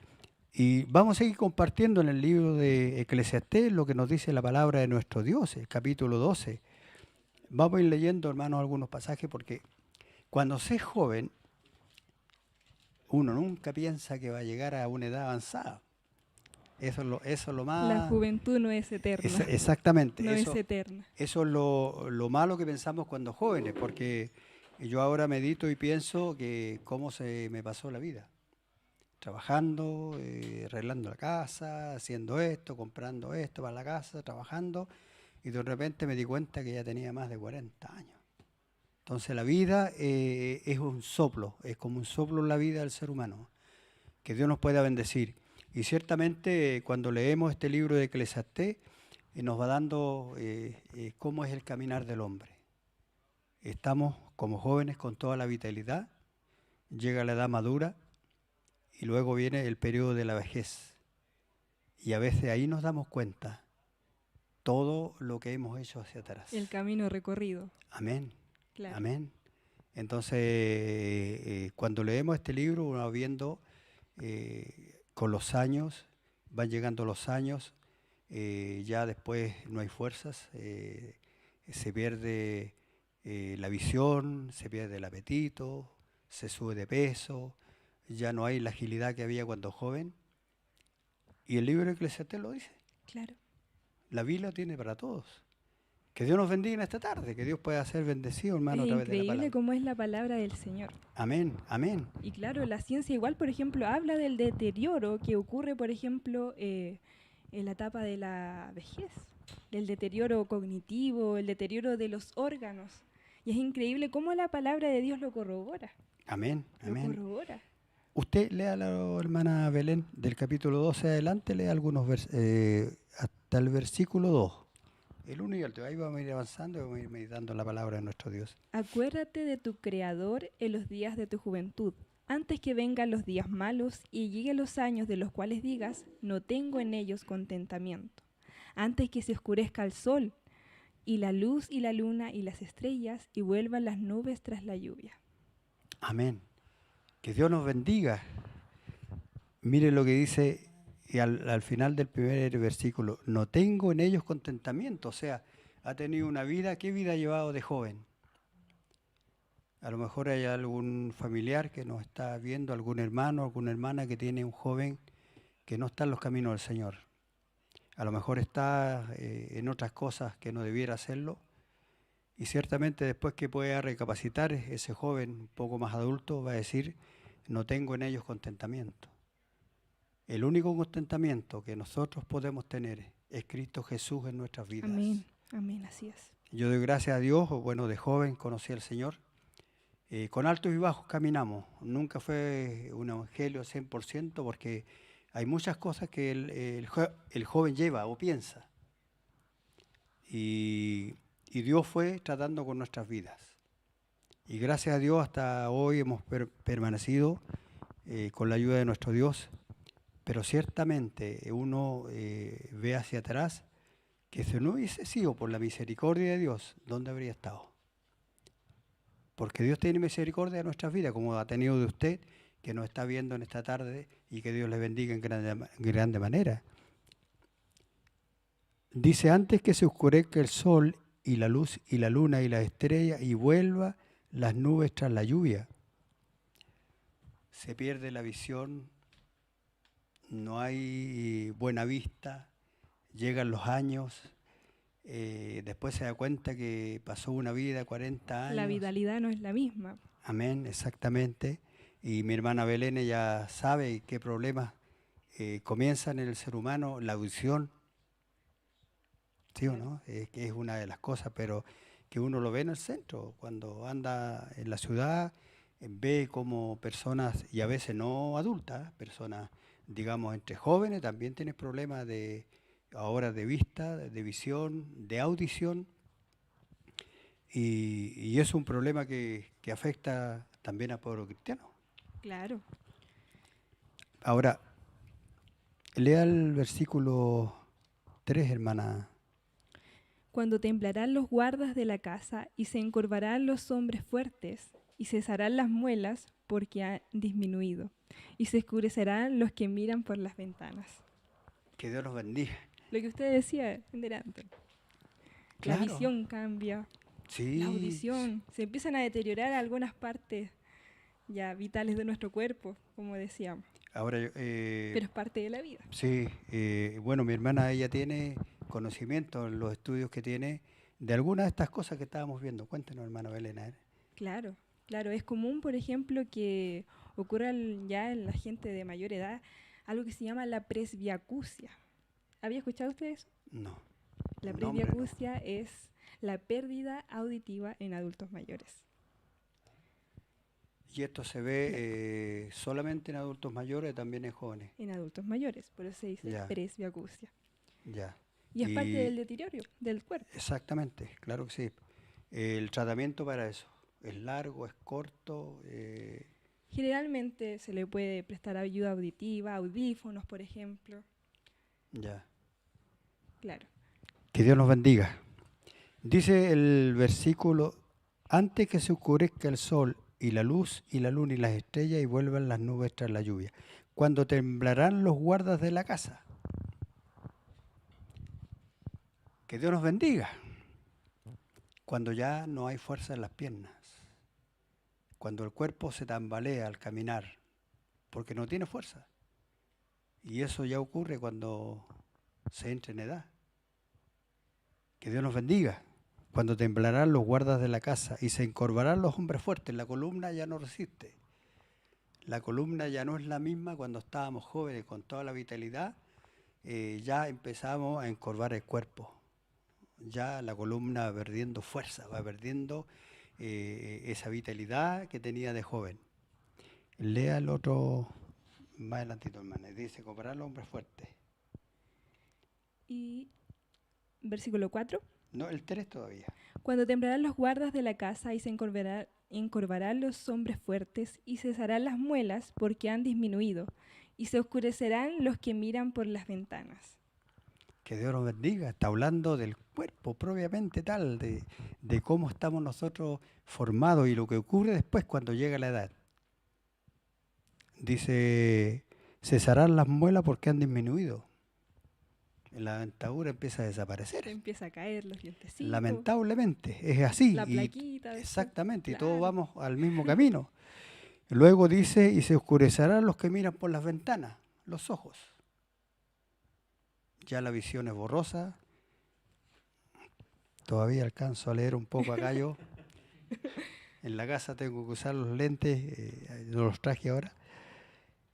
[SPEAKER 2] Y vamos a seguir compartiendo en el libro de Eclesiastés lo que nos dice la palabra de nuestro Dios, el capítulo 12. Vamos a ir leyendo, hermanos, algunos pasajes porque cuando se es joven, uno nunca piensa que va a llegar a una edad avanzada. Eso es lo más...
[SPEAKER 1] La juventud no es eterna.
[SPEAKER 2] Exactamente.
[SPEAKER 1] No
[SPEAKER 2] Eso
[SPEAKER 1] es eterna.
[SPEAKER 2] es lo malo que pensamos cuando jóvenes, porque yo ahora medito y pienso que cómo se me pasó la vida. Trabajando, arreglando la casa, haciendo esto, comprando esto para la casa, trabajando, y de repente me di cuenta que ya tenía más de 40 años. Entonces la vida es un soplo, es como un soplo en la vida del ser humano. Que Dios nos pueda bendecir. Y ciertamente cuando leemos este libro de Eclesiastés, nos va dando cómo es el caminar del hombre. Estamos como jóvenes con toda la vitalidad, llega la edad madura y luego viene el periodo de la vejez. Y a veces ahí nos damos cuenta todo lo que hemos hecho hacia atrás.
[SPEAKER 1] El camino recorrido.
[SPEAKER 2] Amén.
[SPEAKER 1] Claro.
[SPEAKER 2] Amén. Entonces, cuando leemos este libro, uno va viendo con los años, van llegando los años, ya después no hay fuerzas, se pierde la visión, se pierde el apetito, se sube de peso, ya no hay la agilidad que había cuando joven. Y el libro de Eclesiastés lo dice.
[SPEAKER 1] Claro.
[SPEAKER 2] La vida tiene para todos. Que Dios nos bendiga en esta tarde, que Dios pueda ser bendecido, hermano,
[SPEAKER 1] Es
[SPEAKER 2] a través de la
[SPEAKER 1] increíble
[SPEAKER 2] palabra.
[SPEAKER 1] cómo es la palabra del Señor.
[SPEAKER 2] Amén, amén.
[SPEAKER 1] Y claro, la ciencia igual, por ejemplo, habla del deterioro que ocurre, por ejemplo, en la etapa de la vejez, del deterioro cognitivo, el deterioro de los órganos. Y es increíble cómo la palabra de Dios lo corrobora.
[SPEAKER 2] Amén,
[SPEAKER 1] Lo
[SPEAKER 2] amén.
[SPEAKER 1] corrobora.
[SPEAKER 2] Usted lea la hermana Belén del capítulo 12 adelante, lea algunos hasta el versículo 2. El 1 y el 2. Ahí vamos a ir avanzando y vamos a ir meditando la palabra de nuestro Dios.
[SPEAKER 1] Acuérdate de tu Creador en los días de tu juventud, antes que vengan los días malos y lleguen los años de los cuales digas, no tengo en ellos contentamiento. Antes que se oscurezca el sol, y la luz y la luna y las estrellas, y vuelvan las nubes tras la lluvia.
[SPEAKER 2] Amén. Que Dios nos bendiga. Mire lo que dice al final del primer versículo. No tengo en ellos contentamiento. O sea, ha tenido una vida. ¿Qué vida ha llevado de joven? A lo mejor hay algún familiar que nos está viendo, algún hermano, alguna hermana que tiene un joven que no está en los caminos del Señor. A lo mejor está en otras cosas que no debiera hacerlo. Y ciertamente después que pueda recapacitar, ese joven un poco más adulto va a decir, no tengo en ellos contentamiento. El único contentamiento que nosotros podemos tener es Cristo Jesús en nuestras vidas.
[SPEAKER 1] Amén, amén, así es.
[SPEAKER 2] Yo doy gracias a Dios, bueno, de joven conocí al Señor. Con altos y bajos caminamos. Nunca fue un evangelio 100% porque hay muchas cosas que el joven lleva o piensa. Y Dios fue tratando con nuestras vidas. Y gracias a Dios hasta hoy hemos permanecido con la ayuda de nuestro Dios. Pero ciertamente uno ve hacia atrás que si no hubiese sido por la misericordia de Dios, ¿dónde habría estado? Porque Dios tiene misericordia de nuestras vidas, como ha tenido de usted, que nos está viendo en esta tarde, y que Dios le bendiga en grande manera. Dice, antes que se oscurezca el sol y la luz y la luna y las estrellas y vuelva las nubes tras la lluvia. Se pierde la visión, no hay buena vista, llegan los años, después se da cuenta que pasó una vida, 40 años.
[SPEAKER 1] La vitalidad no es la misma.
[SPEAKER 2] Amén, exactamente. Y mi hermana Belén ya sabe qué problemas comienzan en el ser humano, la audición. ¿Sí o no? Que es una de las cosas, pero que uno lo ve en el centro. Cuando anda en la ciudad, ve como personas, y a veces no adultas, personas, digamos, entre jóvenes, también tienen problemas ahora de vista, de visión, de audición. Y es un problema que afecta también al pueblo cristiano.
[SPEAKER 1] Claro.
[SPEAKER 2] Ahora, lea el versículo 3, hermana.
[SPEAKER 1] Cuando temblarán los guardas de la casa y se encorvarán los hombres fuertes y cesarán las muelas porque han disminuido y se oscurecerán los que miran por las ventanas.
[SPEAKER 2] Que Dios los bendiga.
[SPEAKER 1] Lo que usted decía en delante.
[SPEAKER 2] Claro.
[SPEAKER 1] La visión cambia,
[SPEAKER 2] Sí.
[SPEAKER 1] la audición, se empiezan a deteriorar algunas partes ya vitales de nuestro cuerpo, como decíamos.
[SPEAKER 2] Ahora,
[SPEAKER 1] Pero es parte de la vida.
[SPEAKER 2] sí, bueno, mi hermana, ella tiene conocimiento en los estudios que tiene de algunas de estas cosas que estábamos viendo. Cuéntenos, hermana Belén.
[SPEAKER 1] Claro, claro. Es común, por ejemplo, que ocurra ya en la gente de mayor edad algo que se llama la presbiacusia. ¿Había escuchado usted eso?
[SPEAKER 2] No.
[SPEAKER 1] La
[SPEAKER 2] No, hombre, no.
[SPEAKER 1] presbiacusia es la pérdida auditiva en adultos mayores.
[SPEAKER 2] Y esto se ve solamente en adultos mayores, también en jóvenes.
[SPEAKER 1] En adultos mayores, por eso se dice
[SPEAKER 2] Ya.
[SPEAKER 1] presbiacusia.
[SPEAKER 2] Ya.
[SPEAKER 1] Y es parte del deterioro del cuerpo.
[SPEAKER 2] Exactamente, claro que sí. El tratamiento para eso es largo, es corto.
[SPEAKER 1] Generalmente se le puede prestar ayuda auditiva, audífonos, por ejemplo.
[SPEAKER 2] Ya.
[SPEAKER 1] Claro.
[SPEAKER 2] Que Dios nos bendiga. Dice el versículo, antes que se oscurezca el sol y la luz y la luna y las estrellas y vuelvan las nubes tras la lluvia, cuando temblarán los guardas de la casa. Que Dios nos bendiga. Cuando ya no hay fuerza en las piernas, cuando el cuerpo se tambalea al caminar, porque no tiene fuerza. Y eso ya ocurre cuando se entra en edad. Que Dios nos bendiga. Cuando temblarán los guardas de la casa y se encorvarán los hombres fuertes, la columna ya no resiste. La columna ya no es la misma cuando estábamos jóvenes con toda la vitalidad, ya empezamos a encorvar el cuerpo. Ya la columna va perdiendo fuerza, va perdiendo esa vitalidad que tenía de joven. Lea el otro más adelantito, hermana. Dice, comparar al hombre fuerte.
[SPEAKER 1] Y versículo 4.
[SPEAKER 2] No, el 3 todavía.
[SPEAKER 1] Cuando temblarán los guardas de la casa y se encorvarán los hombres fuertes y cesarán las muelas porque han disminuido y se oscurecerán los que miran por las ventanas.
[SPEAKER 2] Que Dios nos bendiga. Está hablando del cuerpo propiamente tal, de cómo estamos nosotros formados y lo que ocurre después cuando llega la edad. Dice, cesarán las muelas porque han disminuido. La dentadura empieza a desaparecer.
[SPEAKER 1] Se empieza a caer los dientecitos.
[SPEAKER 2] Lamentablemente, es así.
[SPEAKER 1] La plaquita.
[SPEAKER 2] Exactamente,
[SPEAKER 1] claro.
[SPEAKER 2] y todos vamos al mismo camino. Luego dice, y se oscurecerán los que miran por las ventanas, los ojos. Ya la visión es borrosa. Todavía alcanzo a leer un poco acá yo. En la casa tengo que usar los lentes, no los traje ahora.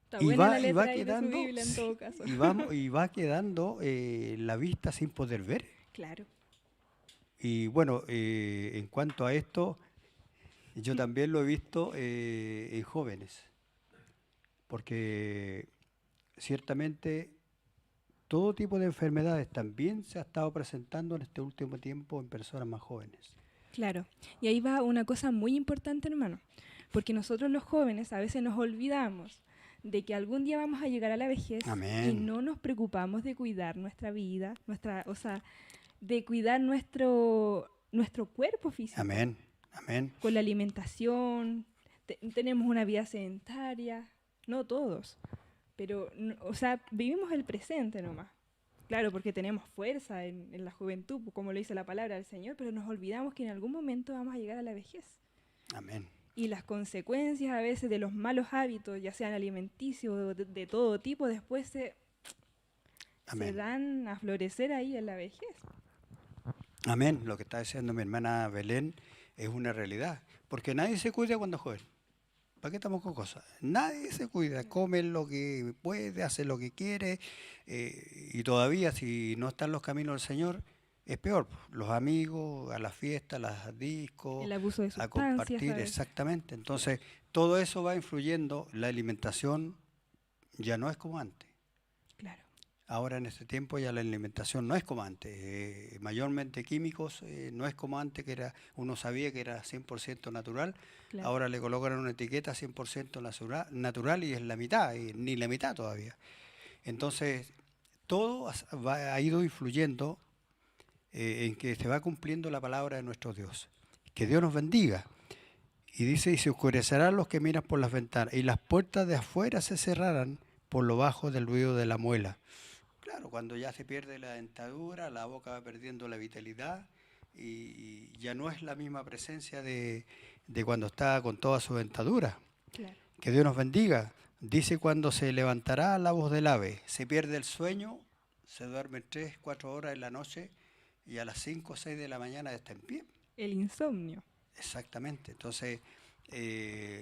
[SPEAKER 1] Está buena la letra
[SPEAKER 2] va
[SPEAKER 1] ahí de su
[SPEAKER 2] quedando,
[SPEAKER 1] Biblia en todo caso.
[SPEAKER 2] y va quedando la vista sin poder ver.
[SPEAKER 1] Claro.
[SPEAKER 2] Y bueno, en cuanto a esto, yo también lo he visto en jóvenes, porque ciertamente todo tipo de enfermedades también se ha estado presentando en este último tiempo en personas más jóvenes.
[SPEAKER 1] Claro. Y ahí va una cosa muy importante, hermano, porque nosotros los jóvenes a veces nos olvidamos de que algún día vamos a llegar a la vejez.
[SPEAKER 2] Amén.
[SPEAKER 1] Y no nos preocupamos de cuidar nuestra vida, de cuidar nuestro cuerpo físico.
[SPEAKER 2] Amén, amén.
[SPEAKER 1] Con la alimentación, tenemos una vida sedentaria, no todos, pero, vivimos el presente nomás. Claro, porque tenemos fuerza en la juventud, como lo dice la palabra del Señor, pero nos olvidamos que en algún momento vamos a llegar a la vejez.
[SPEAKER 2] Amén.
[SPEAKER 1] Y las consecuencias a veces de los malos hábitos, ya sean alimenticios o de todo tipo, después se dan a florecer ahí en la vejez.
[SPEAKER 2] Amén. Lo que está diciendo mi hermana Belén es una realidad. Porque nadie se cuida cuando es joven. ¿Para qué estamos con cosas? Nadie se cuida. Come lo que puede, hace lo que quiere. Y todavía, si no están los caminos del Señor, es peor. Los amigos, a las fiestas, a las discos,
[SPEAKER 1] El abuso de
[SPEAKER 2] a
[SPEAKER 1] sustancias.
[SPEAKER 2] compartir,
[SPEAKER 1] ¿sabes?
[SPEAKER 2] exactamente. Entonces, todo eso va influyendo. La alimentación ya no es como antes.
[SPEAKER 1] Claro.
[SPEAKER 2] Ahora en este tiempo ya la alimentación no es como antes, mayormente químicos, no es como antes que uno sabía que era 100% natural,
[SPEAKER 1] Claro.
[SPEAKER 2] ahora le colocan una etiqueta 100% natural y es la mitad, ni la mitad todavía. Entonces, todo ha ido influyendo en que se va cumpliendo la palabra de nuestro Dios. Que Dios nos bendiga. Y dice, y se oscurecerán los que miran por las ventanas, y las puertas de afuera se cerrarán por lo bajo del ruido de la muela. Claro, cuando ya se pierde la dentadura, la boca va perdiendo la vitalidad y ya no es la misma presencia de cuando está con toda su dentadura.
[SPEAKER 1] Claro.
[SPEAKER 2] Que Dios nos bendiga. Dice, cuando se levantará la voz del ave, se pierde el sueño, se duerme 3, 4 horas en la noche y a las 5 o 6 de la mañana está en pie.
[SPEAKER 1] El insomnio.
[SPEAKER 2] Exactamente. Entonces,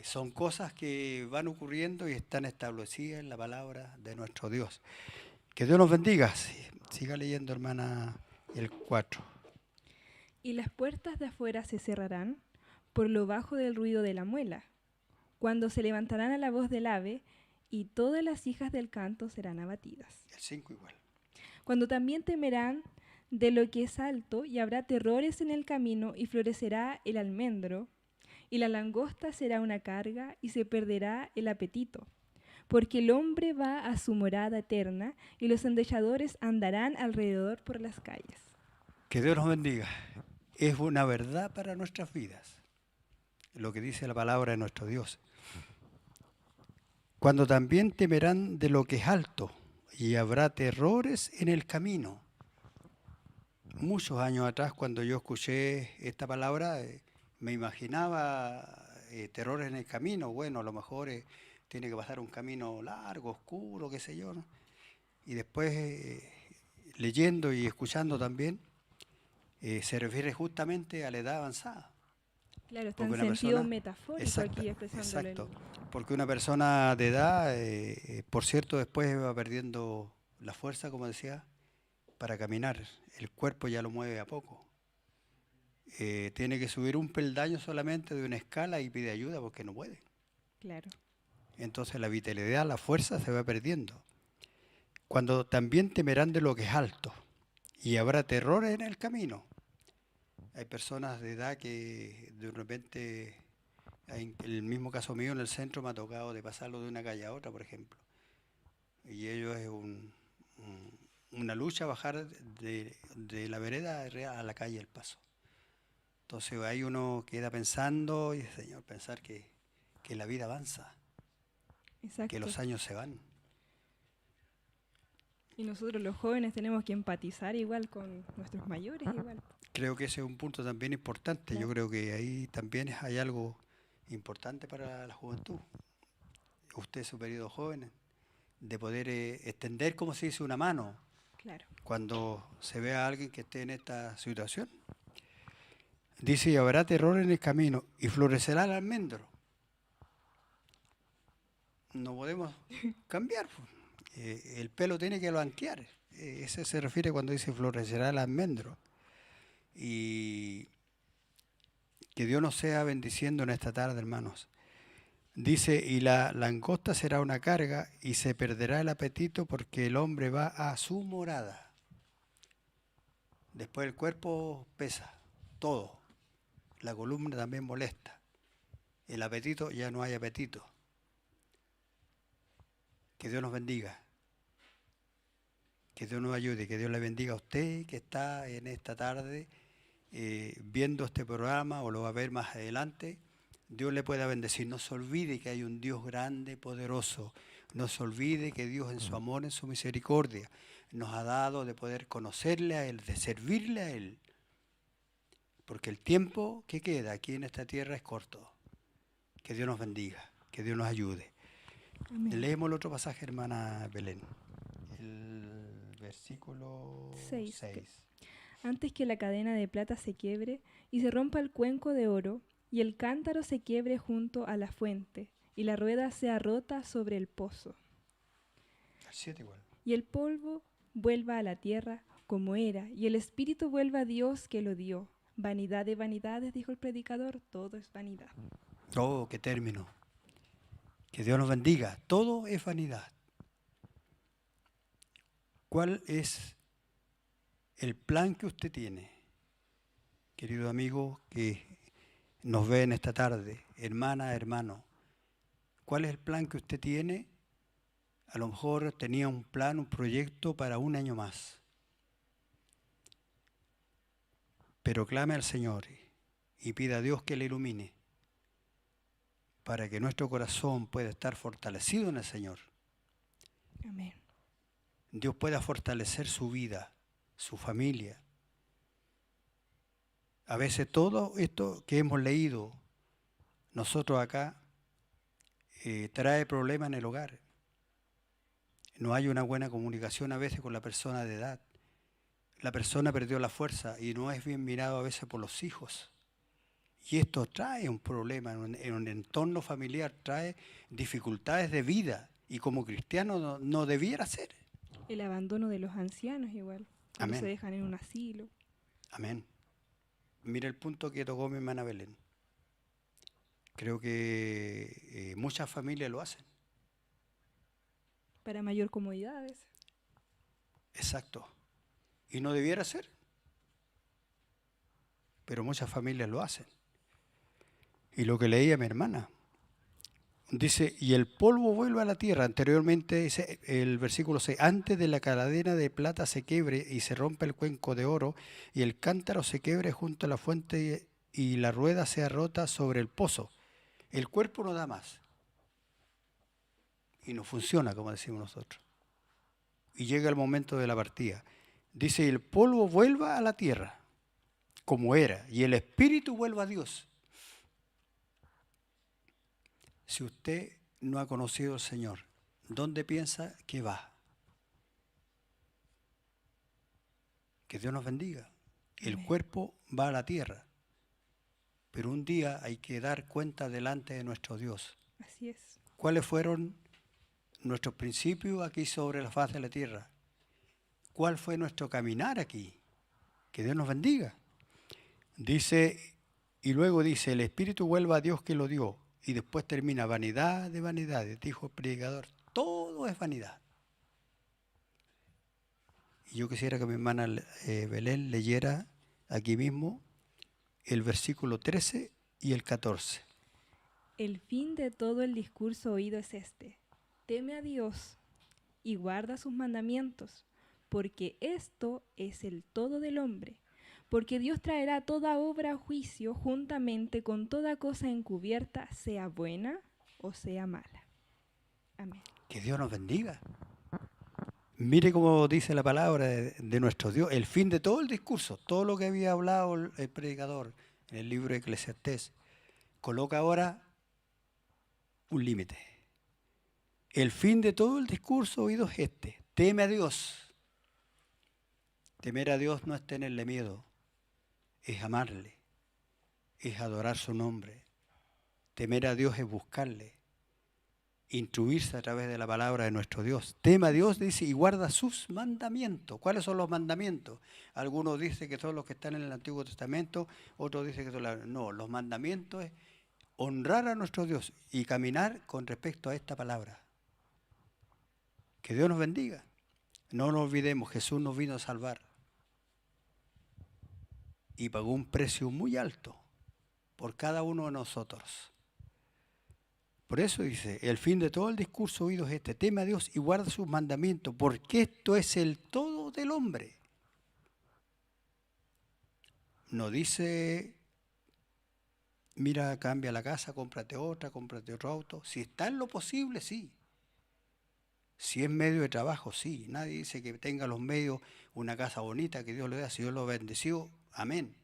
[SPEAKER 2] son cosas que van ocurriendo y están establecidas en la palabra de nuestro Dios. Que Dios nos bendiga. Siga leyendo, hermana, el 4.
[SPEAKER 1] Y las puertas de afuera se cerrarán por lo bajo del ruido de la muela, cuando se levantarán a la voz del ave, y todas las hijas del canto serán abatidas.
[SPEAKER 2] El 5 igual.
[SPEAKER 1] Cuando también temerán de lo que es alto, y habrá terrores en el camino, y florecerá el almendro, y la langosta será una carga, y se perderá el apetito. Porque el hombre va a su morada eterna, y los endechadores andarán alrededor por las calles.
[SPEAKER 2] Que Dios nos bendiga. Es una verdad para nuestras vidas, lo que dice la palabra de nuestro Dios. Cuando también temerán de lo que es alto, y habrá terrores en el camino. Muchos años atrás, cuando yo escuché esta palabra, me imaginaba terrores en el camino. Bueno, a lo mejor tiene que pasar un camino largo, oscuro, qué sé yo, ¿no? Y después, leyendo y escuchando también, se refiere justamente a la edad avanzada.
[SPEAKER 1] Claro, está en
[SPEAKER 2] Porque una
[SPEAKER 1] sentido
[SPEAKER 2] persona-
[SPEAKER 1] metafórico aquí expresándolo.
[SPEAKER 2] Exacto. Porque una persona de edad, por cierto, después va perdiendo la fuerza, como decía, para caminar. El cuerpo ya lo mueve a poco. Tiene que subir un peldaño solamente de una escala y pide ayuda porque no puede.
[SPEAKER 1] Claro.
[SPEAKER 2] Entonces la vitalidad, la fuerza se va perdiendo. Cuando también temerán de lo que es alto y habrá terror en el camino. Hay personas de edad que de repente, en el mismo caso mío en el centro me ha tocado de pasarlo de una calle a otra, por ejemplo. Y ello es una lucha bajar de la vereda a la calle El Paso. Entonces ahí uno queda pensando, y Señor, pensar que la vida avanza,
[SPEAKER 1] Exacto.
[SPEAKER 2] que los años se van.
[SPEAKER 1] Y nosotros los jóvenes tenemos que empatizar igual con nuestros mayores igual.
[SPEAKER 2] Creo que ese es un punto también importante.
[SPEAKER 1] Claro.
[SPEAKER 2] Yo creo que ahí también hay algo importante para la juventud. Usted, su periodo joven, de poder extender, como se dice, una mano
[SPEAKER 1] Claro.
[SPEAKER 2] cuando se ve a alguien que esté en esta situación. Dice, y habrá terror en el camino y florecerá el almendro. No podemos cambiar. El pelo tiene que blanquear. Ese se refiere cuando dice florecerá el almendro. Y que Dios nos sea bendiciendo en esta tarde, hermanos. Dice, y la langosta será una carga y se perderá el apetito porque el hombre va a su morada. Después el cuerpo pesa, todo. La columna también molesta. El apetito, ya no hay apetito. Que Dios nos bendiga. Que Dios nos ayude, que Dios le bendiga a usted que está en esta tarde viendo este programa o lo va a ver más adelante. Dios le pueda bendecir. No se olvide que hay un Dios grande, poderoso. No se olvide que Dios en su amor, en su misericordia, nos ha dado de poder conocerle a Él, de servirle a Él. Porque el tiempo que queda aquí en esta tierra es corto. Que Dios nos bendiga, que Dios nos ayude.
[SPEAKER 1] Amén.
[SPEAKER 2] Leemos el otro pasaje, hermana Belén. El versículo 6.
[SPEAKER 1] Antes que la cadena de plata se quiebre y se rompa el cuenco de oro, y el cántaro se quiebre junto a la fuente, y la rueda sea rota sobre el pozo.
[SPEAKER 2] El 7 igual.
[SPEAKER 1] Y el polvo vuelva a la tierra como era, y el espíritu vuelva a Dios que lo dio. Vanidad de vanidades, dijo el predicador, todo es vanidad.
[SPEAKER 2] Oh, qué término. Que Dios nos bendiga. Todo es vanidad. ¿Cuál es el plan que usted tiene, querido amigo que nos ve en esta tarde, hermana, hermano? ¿Cuál es el plan que usted tiene? A lo mejor tenía un plan, un proyecto para un año más. Pero clame al Señor y pida a Dios que le ilumine para que nuestro corazón pueda estar fortalecido en el Señor.
[SPEAKER 1] Amén.
[SPEAKER 2] Dios pueda fortalecer su vida, su familia. A veces todo esto que hemos leído nosotros acá trae problemas en el hogar. No hay una buena comunicación a veces con la persona de edad. La persona perdió la fuerza y no es bien mirado a veces por los hijos. Y esto trae un problema en un entorno familiar, trae dificultades de vida y como cristiano no debiera ser.
[SPEAKER 1] El abandono de los ancianos igual, cuando
[SPEAKER 2] Amén.
[SPEAKER 1] se dejan en un asilo.
[SPEAKER 2] Amén. Mira el punto que tocó mi hermana Belén. Creo que muchas familias lo hacen.
[SPEAKER 1] Para mayor comodidad a veces.
[SPEAKER 2] Exacto. Y no debiera ser. Pero muchas familias lo hacen. Y lo que leía mi hermana. Dice, y el polvo vuelve a la tierra. Anteriormente, el versículo 6, antes de la cadena de plata se quiebre y se rompe el cuenco de oro, y el cántaro se quiebre junto a la fuente y la rueda sea rota sobre el pozo. El cuerpo no da más. Y no funciona, como decimos nosotros. Y llega el momento de la partida. Dice, y el polvo vuelva a la tierra, como era, y el espíritu vuelva a Dios. Si usted no ha conocido al Señor, ¿dónde piensa que va? Que Dios nos bendiga. El
[SPEAKER 1] Amén.
[SPEAKER 2] cuerpo va a la tierra, pero un día hay que dar cuenta delante de nuestro Dios.
[SPEAKER 1] Así es.
[SPEAKER 2] ¿Cuáles fueron nuestros principios aquí sobre la faz de la tierra? ¿Cuál fue nuestro caminar aquí? Que Dios nos bendiga. Dice, y luego dice, el espíritu vuelva a Dios que lo dio. Y después termina vanidad de vanidades, dijo el predicador. Todo es vanidad. Y yo quisiera que mi hermana Belén leyera aquí mismo el versículo 13 y el 14.
[SPEAKER 1] El fin de todo el discurso oído es este: teme a Dios y guarda sus mandamientos, porque esto es el todo del hombre. Porque Dios traerá toda obra a juicio juntamente con toda cosa encubierta, sea buena o sea mala. Amén.
[SPEAKER 2] Que Dios nos bendiga. Mire cómo dice la palabra de nuestro Dios, el fin de todo el discurso, todo lo que había hablado el predicador en el libro de Eclesiastés, coloca ahora un límite. El fin de todo el discurso oído es este: teme a Dios. Temer a Dios no es tenerle miedo, es amarle, es adorar su nombre. Temer a Dios es buscarle, instruirse a través de la palabra de nuestro Dios. Teme a Dios, dice, y guarda sus mandamientos. ¿Cuáles son los mandamientos? Algunos dicen que son los que están en el Antiguo Testamento, otros dicen que son los... No, los mandamientos es honrar a nuestro Dios y caminar con respecto a esta palabra. Que Dios nos bendiga. No nos olvidemos, Jesús nos vino a salvar y pagó un precio muy alto por cada uno de nosotros. Por eso dice, el fin de todo el discurso oído es este: teme a Dios y guarda sus mandamientos, porque esto es el todo del hombre. No dice, mira, cambia la casa, cómprate otro auto. Si está en lo posible, sí. Si es medio de trabajo, sí. Nadie dice que tenga los medios, una casa bonita, que Dios le dé, si Dios lo bendeció, amén.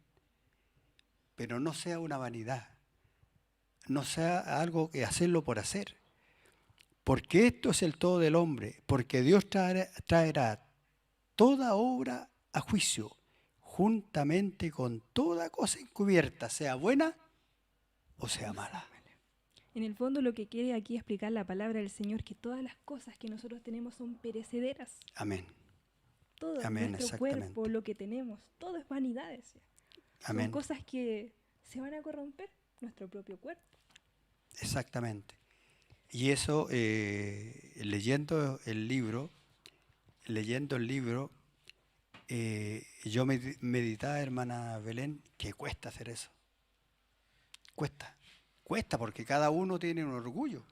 [SPEAKER 2] Pero no sea una vanidad. No sea algo que hacerlo por hacer. Porque esto es el todo del hombre. Porque Dios traerá toda obra a juicio, juntamente con toda cosa encubierta, sea buena o sea mala.
[SPEAKER 1] En el fondo lo que quiere aquí explicar la palabra del Señor, que todas las cosas que nosotros tenemos son perecederas.
[SPEAKER 2] Amén.
[SPEAKER 1] Todo,
[SPEAKER 2] Amén,
[SPEAKER 1] nuestro
[SPEAKER 2] exactamente.
[SPEAKER 1] cuerpo, lo que tenemos, todo es vanidades.
[SPEAKER 2] Amén.
[SPEAKER 1] Son cosas que se van a corromper, nuestro propio cuerpo.
[SPEAKER 2] Exactamente. Y eso, leyendo el libro, yo meditaba, hermana Belén, que cuesta hacer eso. Cuesta porque cada uno tiene un orgullo.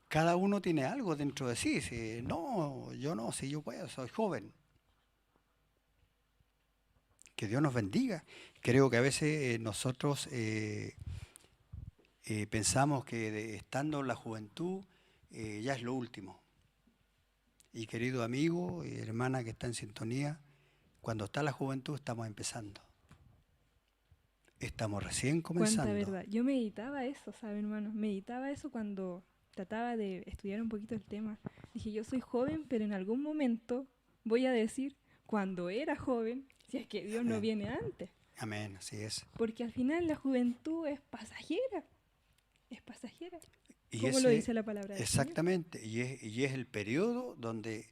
[SPEAKER 2] Cada uno tiene algo dentro de sí. Si, no, yo no, si yo puedo, soy joven. Que Dios nos bendiga. Creo que a veces nosotros pensamos que estando en la juventud ya es lo último. Y querido amigo y hermana que está en sintonía, cuando está la juventud estamos empezando. Estamos recién comenzando.
[SPEAKER 1] Cuánta verdad. Yo meditaba eso, ¿sabe, hermano? Meditaba eso cuando trataba de estudiar un poquito el tema. Dije, yo soy joven, pero en algún momento voy a decir, cuando era joven, si es que Dios no viene antes.
[SPEAKER 2] Amén, así es.
[SPEAKER 1] Porque al final la juventud es pasajera. Es pasajera.
[SPEAKER 2] Y
[SPEAKER 1] ¿Cómo lo dice la palabra del Señor?
[SPEAKER 2] Exactamente. Y es el periodo donde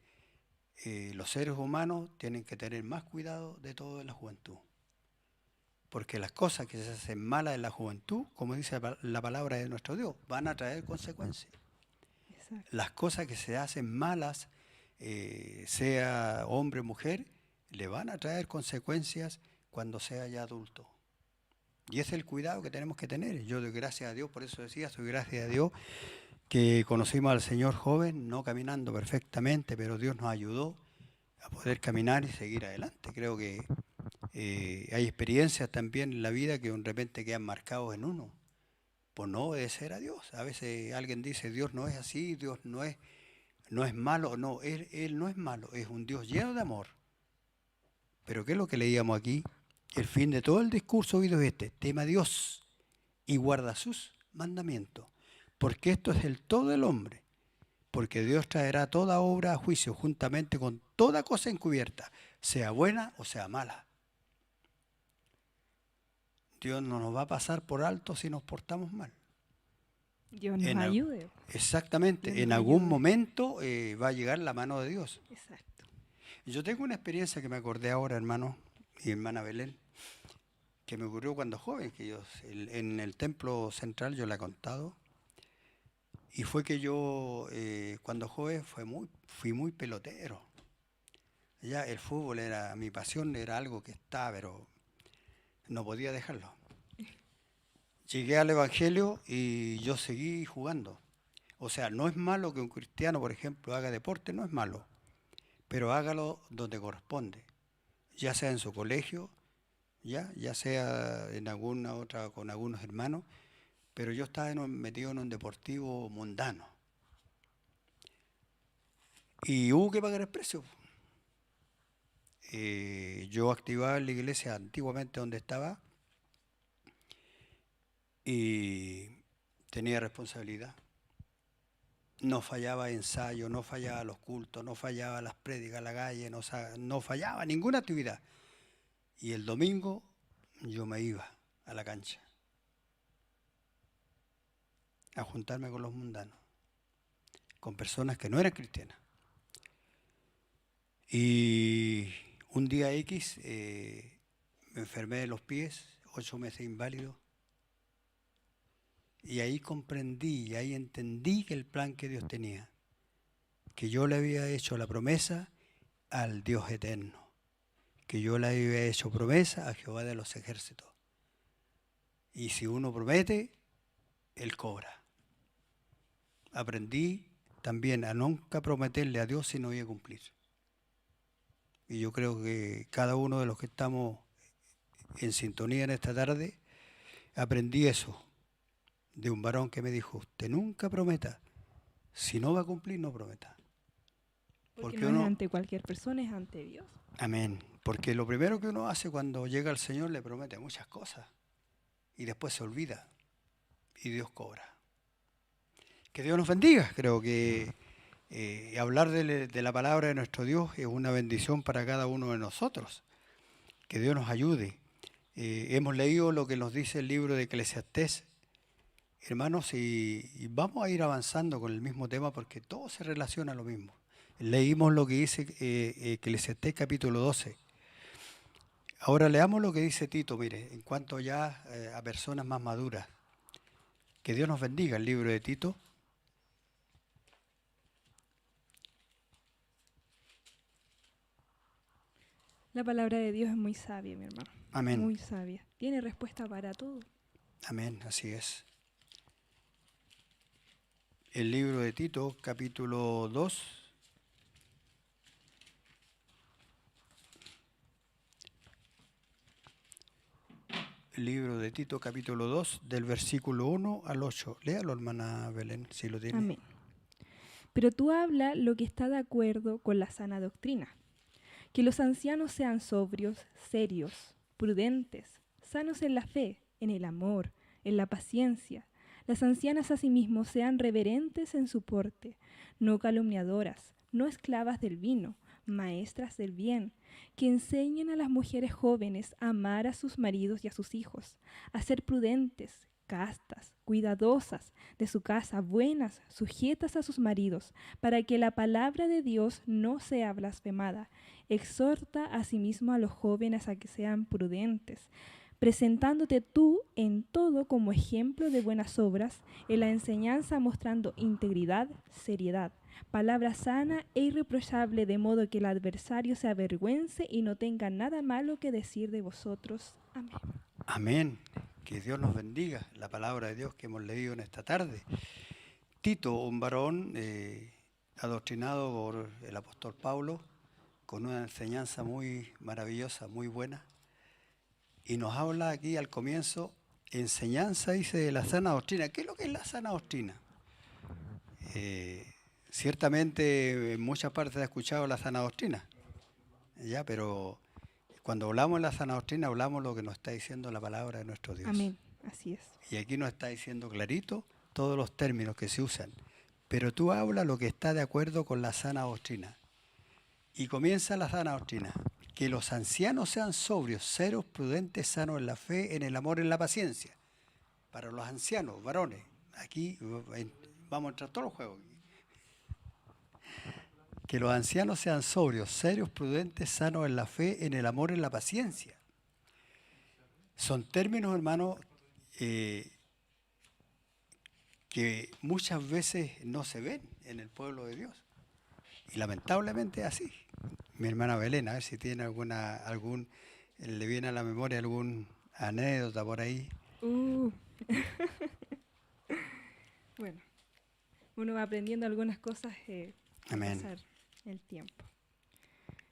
[SPEAKER 2] los seres humanos tienen que tener más cuidado de todo en la juventud. Porque las cosas que se hacen malas en la juventud, como dice la palabra de nuestro Dios, van a traer consecuencias.
[SPEAKER 1] Exacto.
[SPEAKER 2] Las cosas que se hacen malas, sea hombre o mujer, le van a traer consecuencias cuando sea ya adulto. Y ese es el cuidado que tenemos que tener. Yo doy gracias a Dios, por eso decía, doy gracias a Dios que conocimos al Señor joven, no caminando perfectamente, pero Dios nos ayudó a poder caminar y seguir adelante. Creo que hay experiencias también en la vida que de repente quedan marcados en uno por no obedecer a Dios. A veces alguien dice, Dios no es así, Dios no es malo. No, Él no es malo, es un Dios lleno de amor. Pero ¿qué es lo que leíamos aquí? El fin de todo el discurso oído es este: teme a Dios y guarda sus mandamientos, porque esto es el todo del hombre. Porque Dios traerá toda obra a juicio juntamente con toda cosa encubierta, sea buena o sea mala. Dios no nos va a pasar por alto si nos portamos mal.
[SPEAKER 1] Dios nos ayude.
[SPEAKER 2] Exactamente,
[SPEAKER 1] Dios
[SPEAKER 2] en
[SPEAKER 1] nos
[SPEAKER 2] algún
[SPEAKER 1] ayude.
[SPEAKER 2] momento va a llegar la mano de Dios.
[SPEAKER 1] Exacto.
[SPEAKER 2] Yo tengo una experiencia que me acordé ahora, hermano y hermana Belén, que me ocurrió cuando joven, que yo en el templo central yo la he contado, y fue que yo cuando joven fui muy pelotero. Ya el fútbol era mi pasión, era algo que estaba, pero no podía dejarlo. Llegué al Evangelio y yo seguí jugando. O sea, no es malo que un cristiano, por ejemplo, haga deporte, no es malo, pero hágalo donde corresponde, ya sea en su colegio, ya sea en alguna otra, con algunos hermanos, pero yo estaba metido en un deportivo mundano. Y hubo que pagar el precio. Yo activaba en la iglesia antiguamente donde estaba y tenía responsabilidad. No fallaba ensayo, no fallaba los cultos, no fallaba las prédicas, la calle, no fallaba ninguna actividad. Y el domingo yo me iba a la cancha a juntarme con los mundanos, con personas que no eran cristianas. Y un día X me enfermé de los pies, 8 meses inválido. Y ahí comprendí, y ahí entendí que el plan que Dios tenía, que yo le había hecho la promesa al Dios eterno, que yo le había hecho promesa a Jehová de los ejércitos. Y si uno promete, Él cobra. Aprendí también a nunca prometerle a Dios si no voy a cumplir. Y yo creo que cada uno de los que estamos en sintonía en esta tarde, aprendí eso de un varón que me dijo, usted nunca prometa, si no va a cumplir, no prometa.
[SPEAKER 1] Porque no es ante cualquier persona, es ante Dios.
[SPEAKER 2] Amén. Porque lo primero que uno hace cuando llega al Señor, le promete muchas cosas y después se olvida y Dios cobra. Que Dios nos bendiga. Creo que hablar de la palabra de nuestro Dios es una bendición para cada uno de nosotros. Que Dios nos ayude. Hemos leído lo que nos dice el libro de Eclesiastés, hermanos, y vamos a ir avanzando con el mismo tema porque todo se relaciona a lo mismo. Leímos lo que dice Eclesiastés capítulo 12. Ahora leamos lo que dice Tito, mire, en cuanto ya a personas más maduras. Que Dios nos bendiga, el libro de Tito.
[SPEAKER 1] La palabra de Dios es muy sabia, mi hermano.
[SPEAKER 2] Amén.
[SPEAKER 1] Muy sabia. Tiene respuesta para todo.
[SPEAKER 2] Amén, así es. El libro de Tito, capítulo 2. El libro de Tito, capítulo 2, del versículo 1 al 8. Léalo, hermana Belén, si lo tiene.
[SPEAKER 1] Amén. Pero tú habla lo que está de acuerdo con la sana doctrina. Que los ancianos sean sobrios, serios, prudentes, sanos en la fe, en el amor, en la paciencia. Las ancianas asimismo sean reverentes en su porte, no calumniadoras, no esclavas del vino, maestras del bien, que enseñen a las mujeres jóvenes a amar a sus maridos y a sus hijos, a ser prudentes, castas, cuidadosas de su casa, buenas, sujetas a sus maridos, para que la palabra de Dios no sea blasfemada. Exhorta asimismo a los jóvenes a que sean prudentes, presentándote tú en todo como ejemplo de buenas obras, en la enseñanza mostrando integridad, seriedad, palabra sana e irreprochable, de modo que el adversario se avergüence y no tenga nada malo que decir de vosotros. Amén.
[SPEAKER 2] Amén. Que Dios nos bendiga, la palabra de Dios que hemos leído en esta tarde. Tito, un varón adoctrinado por el apóstol Pablo, con una enseñanza muy maravillosa, muy buena. Y nos habla aquí al comienzo, enseñanza, dice, de la sana doctrina. ¿Qué es lo que es la sana doctrina? Ciertamente en muchas partes he escuchado la sana doctrina, ya, pero cuando hablamos de la sana doctrina, hablamos lo que nos está diciendo la palabra de nuestro Dios.
[SPEAKER 1] Amén, así es.
[SPEAKER 2] Y aquí nos está diciendo clarito todos los términos que se usan. Pero tú hablas lo que está de acuerdo con la sana doctrina. Y comienza la sana doctrina. Que los ancianos sean sobrios, serios, prudentes, sanos en la fe, en el amor, en la paciencia. Para los ancianos, varones. Aquí vamos a entrar todos los juegos. Que los ancianos sean sobrios, serios, prudentes, sanos en la fe, en el amor, en la paciencia. Son términos, hermano, que muchas veces no se ven en el pueblo de Dios. Y lamentablemente es así. Mi hermana Belén, a ver si tiene le viene a la memoria algún anécdota por ahí.
[SPEAKER 1] Bueno, uno va aprendiendo algunas cosas al
[SPEAKER 2] Amén.
[SPEAKER 1] pasar el tiempo.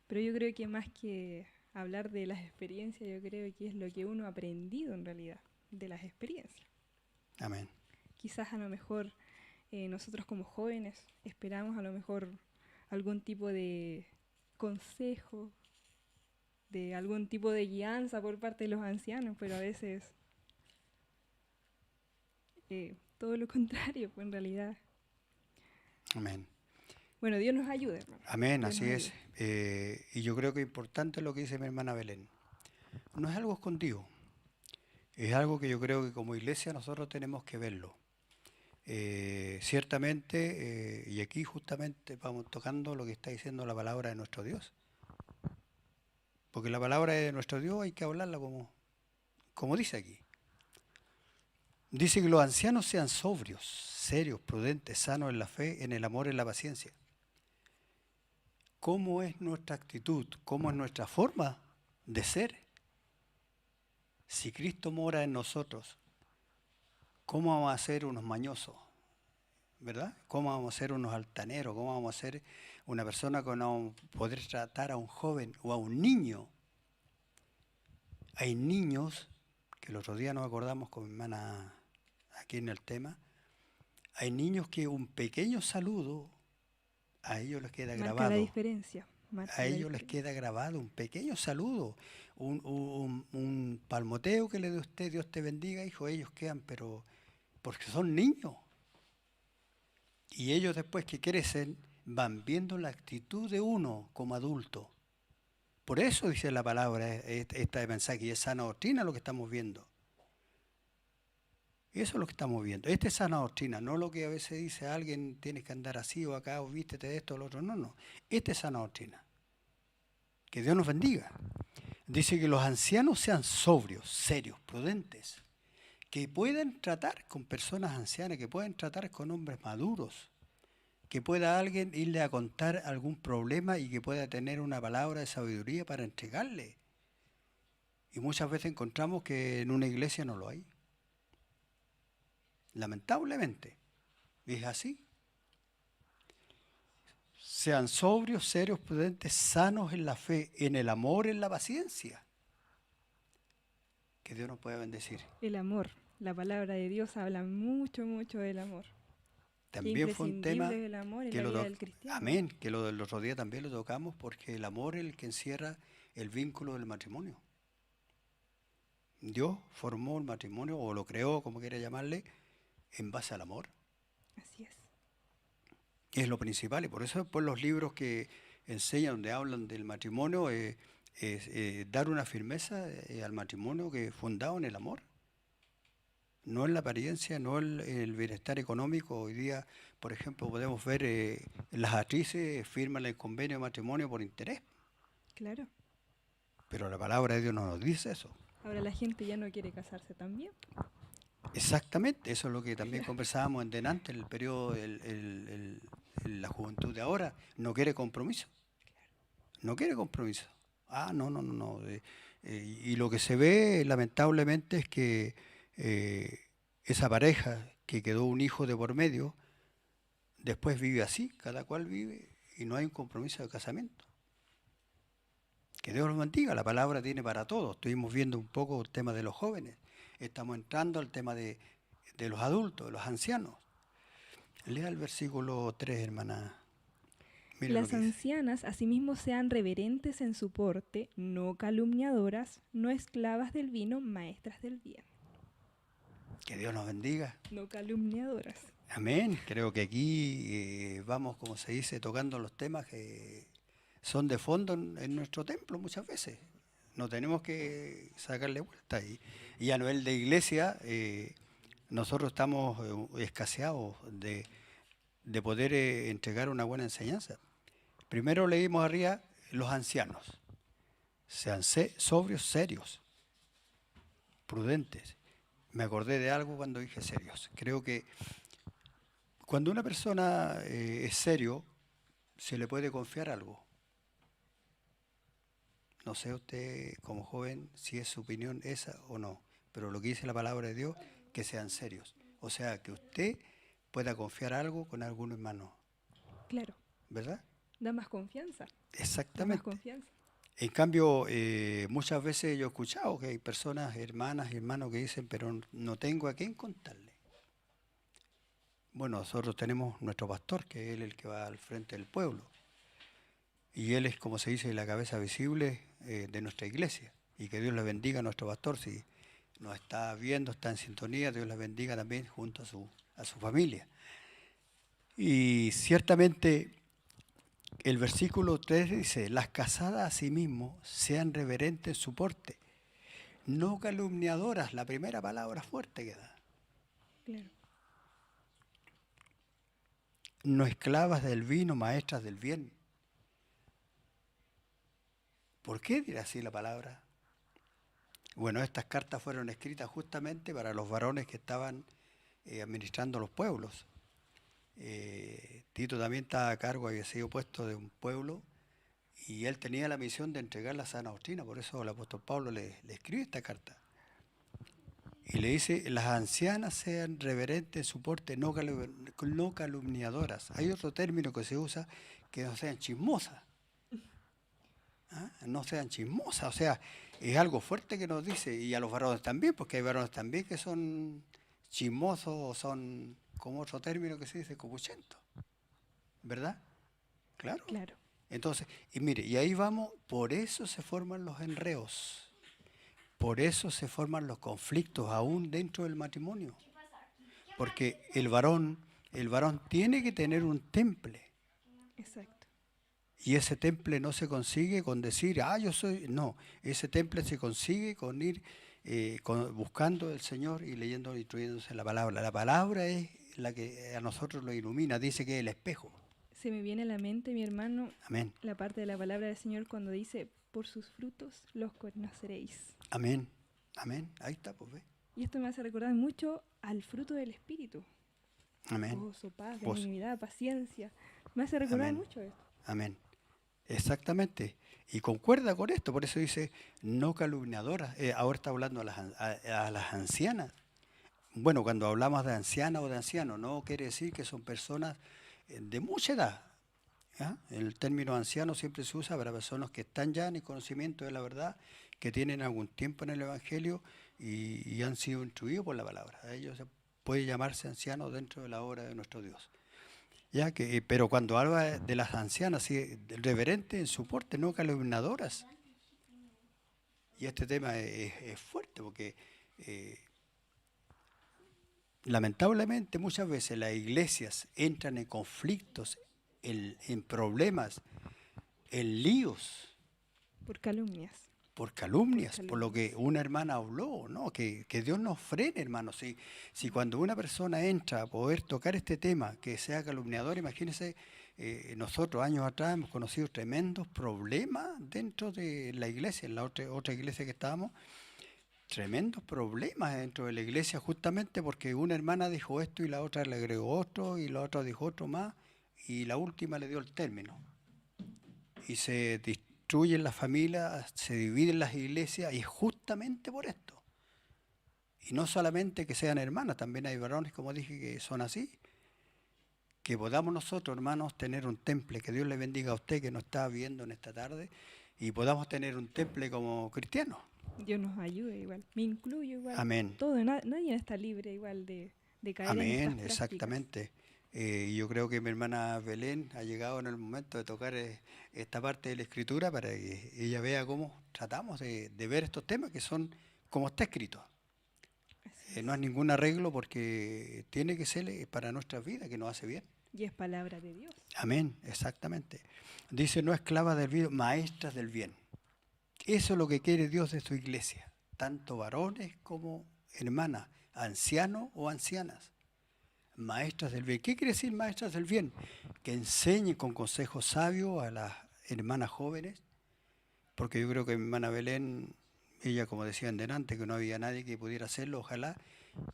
[SPEAKER 1] Pero yo creo que más que hablar de las experiencias, yo creo que es lo que uno ha aprendido en realidad de las experiencias.
[SPEAKER 2] Amén.
[SPEAKER 1] Quizás a lo mejor nosotros como jóvenes esperamos a lo mejor algún tipo de consejo, de algún tipo de guianza por parte de los ancianos, pero a veces todo lo contrario, pues en realidad.
[SPEAKER 2] Amén.
[SPEAKER 1] Bueno, Dios nos ayude, hermano.
[SPEAKER 2] Amén,
[SPEAKER 1] Dios
[SPEAKER 2] así
[SPEAKER 1] nos
[SPEAKER 2] es. Y yo creo que es importante lo que dice mi hermana Belén. No es algo escondido. Es algo que yo creo que como iglesia nosotros tenemos que verlo. Ciertamente, y aquí justamente vamos tocando lo que está diciendo la palabra de nuestro Dios. Porque la palabra de nuestro Dios hay que hablarla como dice aquí. Dice que los ancianos sean sobrios, serios, prudentes, sanos en la fe, en el amor, en la paciencia. ¿Cómo es nuestra actitud? ¿Cómo es nuestra forma de ser? Si Cristo mora en nosotros, ¿cómo vamos a ser unos mañosos? ¿Verdad? ¿Cómo vamos a ser unos altaneros? ¿Cómo vamos a ser una persona que no poder tratar a un joven o a un niño? Hay niños, que el otro día nos acordamos con mi hermana aquí en el tema, hay niños que un pequeño saludo a ellos les queda grabado.
[SPEAKER 1] Marca la diferencia.
[SPEAKER 2] A ellos les queda grabado un pequeño saludo, un palmoteo que le dé usted, Dios te bendiga, hijo, ellos quedan, pero porque son niños. Y ellos después que crecen van viendo la actitud de uno como adulto. Por eso dice la palabra, esta mensaje, y es sana doctrina lo que estamos viendo. Eso es lo que estamos viendo. Esta es sana doctrina, no lo que a veces dice alguien, tienes que andar así o acá, o vístete de esto o lo otro. No, no. Esta es sana doctrina. Que Dios nos bendiga. Dice que los ancianos sean sobrios, serios, prudentes, que puedan tratar con personas ancianas, que puedan tratar con hombres maduros, que pueda alguien irle a contar algún problema y que pueda tener una palabra de sabiduría para entregarle. Y muchas veces encontramos que en una iglesia no lo hay. Lamentablemente, es así. Sean sobrios, serios, prudentes, sanos en la fe, en el amor, en la paciencia. Que Dios nos pueda bendecir.
[SPEAKER 1] El amor. La palabra de Dios habla mucho, mucho del amor.
[SPEAKER 2] También fue un tema
[SPEAKER 1] del amor en
[SPEAKER 2] que
[SPEAKER 1] la vida del cristiano.
[SPEAKER 2] amén, que lo del otro día también lo tocamos porque el amor es el que encierra el vínculo del matrimonio. Dios formó el matrimonio o lo creó, como quiera llamarle, en base al amor.
[SPEAKER 1] Así es.
[SPEAKER 2] Es lo principal y por eso después los libros que enseñan, donde hablan del matrimonio, es dar una firmeza al matrimonio que es fundado en el amor. No en la apariencia, no en el bienestar económico. Hoy día, por ejemplo, podemos ver las actrices firman el convenio de matrimonio por interés.
[SPEAKER 1] Claro.
[SPEAKER 2] Pero la palabra de Dios no nos dice eso.
[SPEAKER 1] Ahora la gente ya no quiere casarse también.
[SPEAKER 2] Exactamente, eso es lo que también conversábamos en delante, el periodo, la juventud de ahora, no quiere compromiso. No quiere compromiso. No. Y lo que se ve, lamentablemente, es que esa pareja que quedó un hijo de por medio, después vive así, cada cual vive, y no hay un compromiso de casamiento. Que Dios los bendiga, la palabra tiene para todos. Estuvimos viendo un poco el tema de los jóvenes. Estamos entrando al tema de los adultos, de los ancianos. Lea el versículo 3, hermana. Mira
[SPEAKER 1] Las ancianas asimismo sean reverentes en su porte, no calumniadoras, no esclavas del vino, maestras del bien.
[SPEAKER 2] Que Dios nos bendiga.
[SPEAKER 1] No calumniadoras.
[SPEAKER 2] Amén. Creo que aquí vamos, como se dice, tocando los temas que son de fondo en nuestro templo muchas veces. No tenemos que sacarle vuelta. Y a nivel de iglesia, nosotros estamos escaseados de poder entregar una buena enseñanza. Primero leímos arriba los ancianos. Sean sobrios, serios. prudentes. Me acordé de algo cuando dije serios. Creo que cuando una persona es serio, se le puede confiar algo. No sé usted como joven si es su opinión esa o no, pero lo que dice la palabra de Dios, que sean serios. O sea, que usted pueda confiar algo con algún hermano.
[SPEAKER 1] Claro.
[SPEAKER 2] ¿Verdad?
[SPEAKER 1] Da más confianza.
[SPEAKER 2] Exactamente.
[SPEAKER 1] Da más confianza.
[SPEAKER 2] En cambio, muchas veces yo he escuchado que hay personas, hermanas y hermanos que dicen, pero no tengo a quién contarle. Bueno, nosotros tenemos nuestro pastor, que es él el que va al frente del pueblo. Y él es, como se dice, la cabeza visible de nuestra iglesia. Y que Dios le bendiga a nuestro pastor. Si nos está viendo, está en sintonía, Dios le bendiga también junto a su familia. Y ciertamente el versículo 3 dice, las casadas asimismo sean reverentes en su porte, no calumniadoras, la primera palabra fuerte que da.
[SPEAKER 1] Claro.
[SPEAKER 2] No esclavas del vino, maestras del bien. ¿Por qué dirá así la palabra? Bueno, estas cartas fueron escritas justamente para los varones que estaban administrando los pueblos. Tito también estaba a cargo, había sido puesto de un pueblo y él tenía la misión de entregar la sana doctrina, por eso el apóstol Pablo le escribe esta carta. Y le dice, las ancianas sean reverentes en su porte, no calumniadoras. Hay otro término que se usa, que no sean chismosas. ¿Ah? No sean chismosas, o sea, es algo fuerte que nos dice, y a los varones también, porque hay varones también que son chismosos o son, como otro término que se dice, copuchentos, ¿verdad? Claro.
[SPEAKER 1] Claro.
[SPEAKER 2] Entonces, y mire, y ahí vamos, por eso se forman los enredos, por eso se forman los conflictos aún dentro del matrimonio, porque el varón tiene que tener un temple.
[SPEAKER 1] Exacto.
[SPEAKER 2] Y ese temple no se consigue con decir, yo soy... No, ese temple se consigue con ir buscando al Señor y leyendo, instruyéndose en la palabra. La palabra es la que a nosotros lo ilumina, dice que es el espejo.
[SPEAKER 1] Se me viene a la mente, mi hermano,
[SPEAKER 2] Amén.
[SPEAKER 1] la parte de la palabra del Señor cuando dice, por sus frutos los conoceréis.
[SPEAKER 2] Amén. Amén. Ahí está, pues ve.
[SPEAKER 1] Y esto me hace recordar mucho al fruto del Espíritu.
[SPEAKER 2] Amén.
[SPEAKER 1] Gozo, paz,
[SPEAKER 2] Gozo.
[SPEAKER 1] benignidad, paciencia. Me hace recordar
[SPEAKER 2] Amén.
[SPEAKER 1] mucho esto.
[SPEAKER 2] Amén. Exactamente. Y concuerda con esto, por eso dice, no calumniadoras. Ahora está hablando a las ancianas. Bueno, cuando hablamos de anciana o de anciano, no quiere decir que son personas de mucha edad. ¿Ya? El término anciano siempre se usa para personas que están ya en el conocimiento de la verdad, que tienen algún tiempo en el Evangelio y han sido instruidos por la palabra. A ellos se puede llamarse ancianos dentro de la obra de nuestro Dios. Ya que, pero cuando habla de las ancianas, sí, reverentes en su porte, no calumniadoras. Y este tema es fuerte porque lamentablemente muchas veces las iglesias entran en conflictos, en problemas, en líos.
[SPEAKER 1] Por calumnias.
[SPEAKER 2] Por calumnias, por lo que una hermana habló, ¿no? Que Dios nos frene, hermanos. Si cuando una persona entra a poder tocar este tema, que sea calumniador, imagínense, nosotros años atrás hemos conocido tremendos problemas dentro de la iglesia, en la otra iglesia que estábamos, tremendos problemas dentro de la iglesia, justamente porque una hermana dijo esto y la otra le agregó otro y la otra dijo otro más y la última le dio el término. Y se destruyen las familias, se dividen las iglesias y justamente por esto. Y no solamente que sean hermanas, también hay varones, como dije, que son así. Que podamos nosotros, hermanos, tener un temple, que Dios le bendiga a usted que nos está viendo en esta tarde, y podamos tener un temple como cristianos.
[SPEAKER 1] Dios nos ayude igual. Me incluyo igual.
[SPEAKER 2] Amén.
[SPEAKER 1] Todo, nadie está libre igual de caer en estas
[SPEAKER 2] Amén,
[SPEAKER 1] prácticas.
[SPEAKER 2] exactamente. Yo creo que mi hermana Belén ha llegado en el momento de tocar esta parte de la Escritura para que ella vea cómo tratamos de ver estos temas que son como está escrito. No es ningún arreglo porque tiene que ser para nuestra vida, que nos hace bien.
[SPEAKER 1] Y es palabra de Dios.
[SPEAKER 2] Amén, exactamente. Dice, no esclavas del bien, maestras del bien. Eso es lo que quiere Dios de su iglesia, tanto varones como hermanas, ancianos o ancianas. Maestras del bien. ¿Qué quiere decir maestras del bien? Que enseñen con consejos sabios a las hermanas jóvenes, porque yo creo que mi hermana Belén ella, como decían delante, que no había nadie que pudiera hacerlo. Ojalá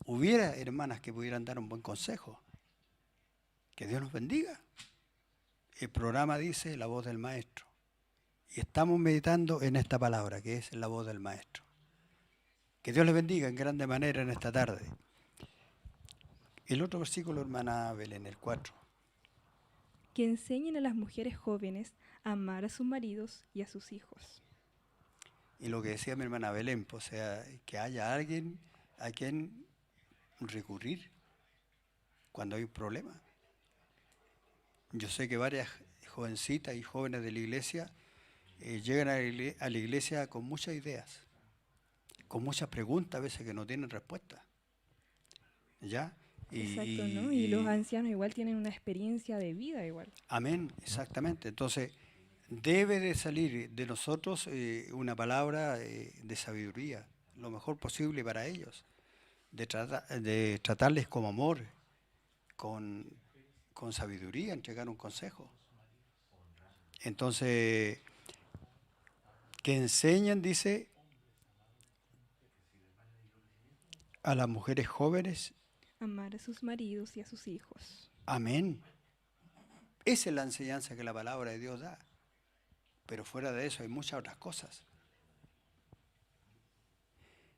[SPEAKER 2] hubiera hermanas que pudieran dar un buen consejo. Que Dios nos bendiga. El programa dice la voz del maestro. Y estamos meditando en esta palabra, que es la voz del maestro. Que Dios les bendiga en grande manera en esta tarde. El otro versículo, hermana Belén, el 4.
[SPEAKER 1] Que enseñen a las mujeres jóvenes a amar a sus maridos y a sus hijos.
[SPEAKER 2] Y lo que decía mi hermana Belén, pues, o sea, que haya alguien a quien recurrir cuando hay un problema. Yo sé que varias jovencitas y jóvenes de la iglesia llegan a la iglesia con muchas ideas, con muchas preguntas a veces que no tienen respuesta. ¿Ya?
[SPEAKER 1] Exacto, ¿no? Y los ancianos igual tienen una experiencia de vida igual.
[SPEAKER 2] Amén, exactamente. Entonces, debe de salir de nosotros una palabra de sabiduría, lo mejor posible para ellos, de tratarles con amor, con sabiduría, entregar un consejo. Entonces, que enseñen, dice, a las mujeres jóvenes.
[SPEAKER 1] Amar a sus maridos y a sus hijos.
[SPEAKER 2] Amén. Esa es la enseñanza que la palabra de Dios da. Pero fuera de eso hay muchas otras cosas.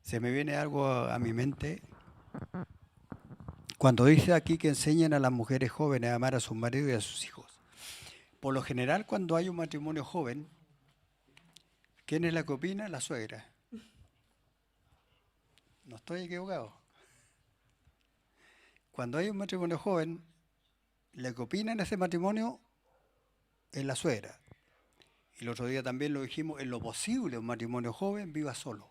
[SPEAKER 2] Se me viene algo a mi mente. Cuando dice aquí que enseñan a las mujeres jóvenes a amar a sus maridos y a sus hijos. Por lo general, cuando hay un matrimonio joven, ¿quién es la que opina? La suegra. No estoy equivocado. Cuando hay un matrimonio joven, la que opina en ese matrimonio es la suegra. Y el otro día también lo dijimos, en lo posible un matrimonio joven viva solo.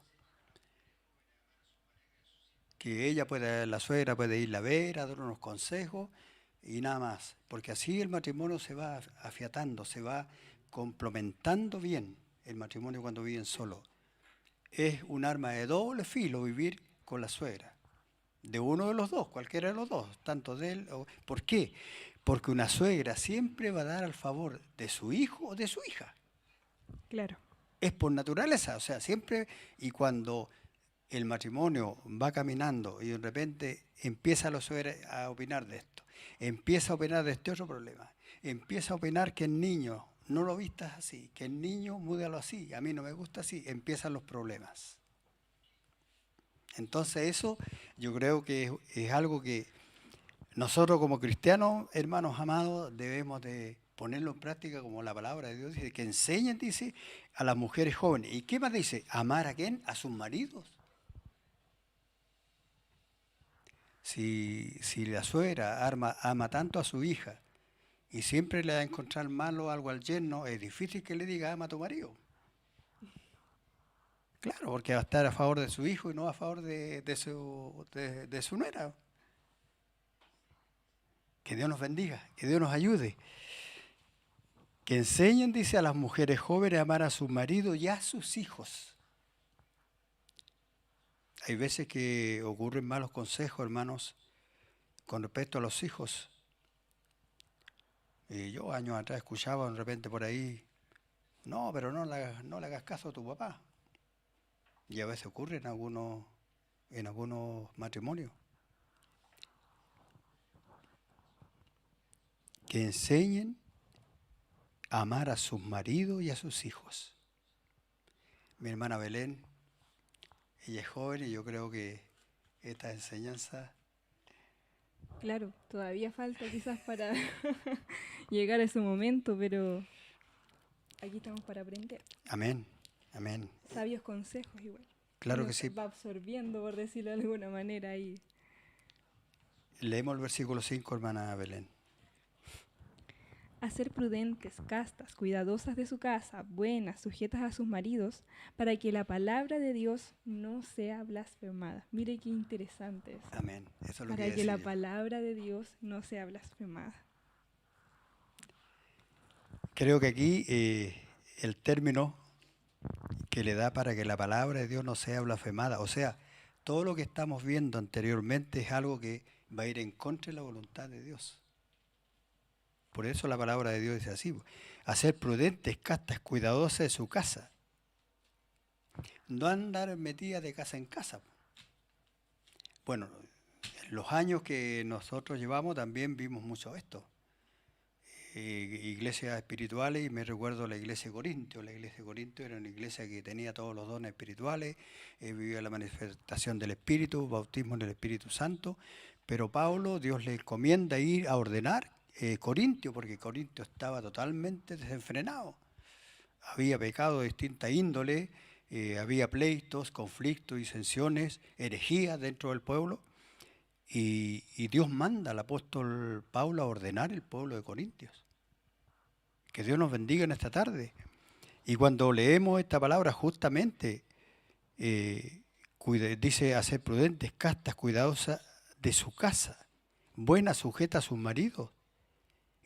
[SPEAKER 2] Que ella puede, la suegra puede irla a ver, a dar unos consejos y nada más. Porque así el matrimonio se va afiatando, se va complementando bien el matrimonio cuando viven solo. Es un arma de doble filo vivir con la suegra. De uno de los dos, cualquiera de los dos, tanto de él. ¿Por qué? Porque una suegra siempre va a dar al favor de su hijo o de su hija.
[SPEAKER 1] Claro.
[SPEAKER 2] Es por naturaleza, o sea, siempre, y cuando el matrimonio va caminando y de repente empieza la suegra a opinar de esto, empieza a opinar de este otro problema, empieza a opinar que el niño no lo vistas así, que el niño múdalo así, a mí no me gusta así, empiezan los problemas. Entonces eso yo creo que es algo que nosotros como cristianos, hermanos amados, debemos de ponerlo en práctica como la palabra de Dios dice, que enseñen, dice, a las mujeres jóvenes. ¿Y qué más dice? ¿Amar a quién? A sus maridos. Si la suegra ama tanto a su hija y siempre le va a encontrar malo algo al yerno, es difícil que le diga ama a tu marido. Claro, porque va a estar a favor de su hijo y no a favor de su nuera. Que Dios nos bendiga, que Dios nos ayude. Que enseñen, dice, a las mujeres jóvenes a amar a su marido y a sus hijos. Hay veces que ocurren malos consejos, hermanos, con respecto a los hijos. Yo años atrás escuchaba de repente por ahí, no, pero no le hagas caso a tu papá. Y a veces ocurre en algunos matrimonios. Que enseñen a amar a sus maridos y a sus hijos. Mi hermana Belén, ella es joven y yo creo que esta enseñanza...
[SPEAKER 1] Claro, todavía falta quizás para llegar a ese momento, pero aquí estamos para aprender.
[SPEAKER 2] Amén, amén.
[SPEAKER 1] Sabios consejos igual.
[SPEAKER 2] Claro
[SPEAKER 1] Uno
[SPEAKER 2] que sí.
[SPEAKER 1] va absorbiendo, por decirlo de alguna manera. Ahí.
[SPEAKER 2] Leemos el versículo 5, hermana Belén.
[SPEAKER 1] A ser prudentes, castas, cuidadosas de su casa, buenas, sujetas a sus maridos, para que la palabra de Dios no sea blasfemada. Mire qué interesante es.
[SPEAKER 2] Amén. Eso es lo
[SPEAKER 1] Para
[SPEAKER 2] que
[SPEAKER 1] que la
[SPEAKER 2] decía.
[SPEAKER 1] palabra de Dios no sea blasfemada.
[SPEAKER 2] Creo que aquí el término que le da para que la palabra de Dios no sea blasfemada, o sea, todo lo que estamos viendo anteriormente es algo que va a ir en contra de la voluntad de Dios. Por eso la palabra de Dios dice así, a ser prudentes, castas, cuidadosas de su casa. No andar metida de casa en casa. Bueno, en los años que nosotros llevamos también vimos mucho esto. Iglesias espirituales, y me recuerdo la iglesia de Corintio. La iglesia de Corintio era una iglesia que tenía todos los dones espirituales, vivía la manifestación del Espíritu, bautismo en el Espíritu Santo, pero Pablo, Dios le encomienda ir a ordenar Corintio, porque Corintio estaba totalmente desenfrenado. Había pecado de distinta índole, había pleitos, conflictos, disensiones, herejías dentro del pueblo, y Dios manda al apóstol Pablo a ordenar el pueblo de Corintios. Que Dios nos bendiga en esta tarde. Y cuando leemos esta palabra, justamente dice a ser prudentes, castas, cuidadosas de su casa, buenas, sujetas a sus maridos.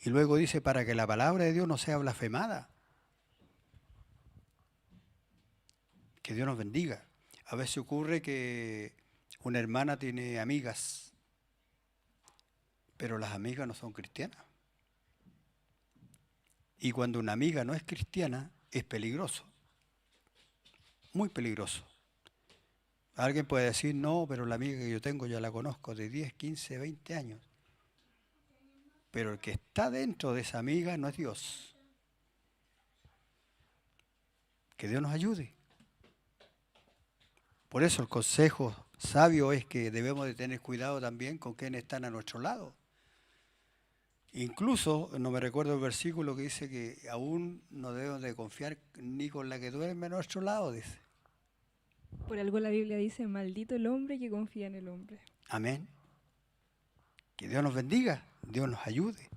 [SPEAKER 2] Y luego dice, para que la palabra de Dios no sea blasfemada. Que Dios nos bendiga. A veces ocurre que una hermana tiene amigas, pero las amigas no son cristianas. Y cuando una amiga no es cristiana, es peligroso. Muy peligroso. Alguien puede decir, no, pero la amiga que yo tengo ya la conozco de 10, 15, 20 años. Pero el que está dentro de esa amiga no es Dios. Que Dios nos ayude. Por eso el consejo sabio es que debemos de tener cuidado también con quienes están a nuestro lado. Incluso, no me recuerdo el versículo que dice que aún no debemos de confiar ni con la que duerme a nuestro lado, dice.
[SPEAKER 1] Por algo la Biblia dice, maldito el hombre que confía en el hombre.
[SPEAKER 2] Amén. Que Dios nos bendiga, Dios nos ayude.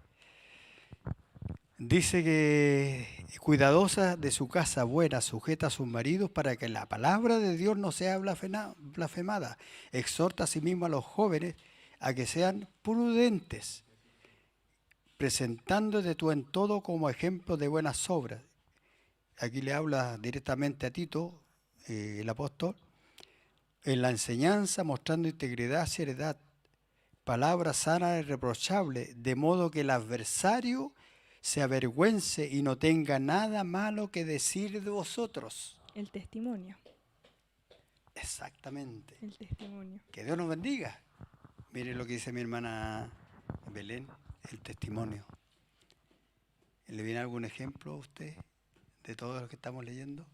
[SPEAKER 2] Dice que cuidadosa de su casa, buena, sujeta a sus maridos, para que la palabra de Dios no sea blasfemada. Exhorta a sí mismo a los jóvenes a que sean prudentes, presentándote tú en todo como ejemplo de buenas obras. Aquí le habla directamente a Tito, el apóstol, en la enseñanza, mostrando integridad, seriedad, palabra sana y irreprochable, de modo que el adversario se avergüence y no tenga nada malo que decir de vosotros.
[SPEAKER 1] El testimonio.
[SPEAKER 2] Exactamente.
[SPEAKER 1] El testimonio.
[SPEAKER 2] Que Dios nos bendiga. Mire lo que dice mi hermana Belén, el testimonio. ¿Le viene algún ejemplo a usted de todo lo que estamos leyendo?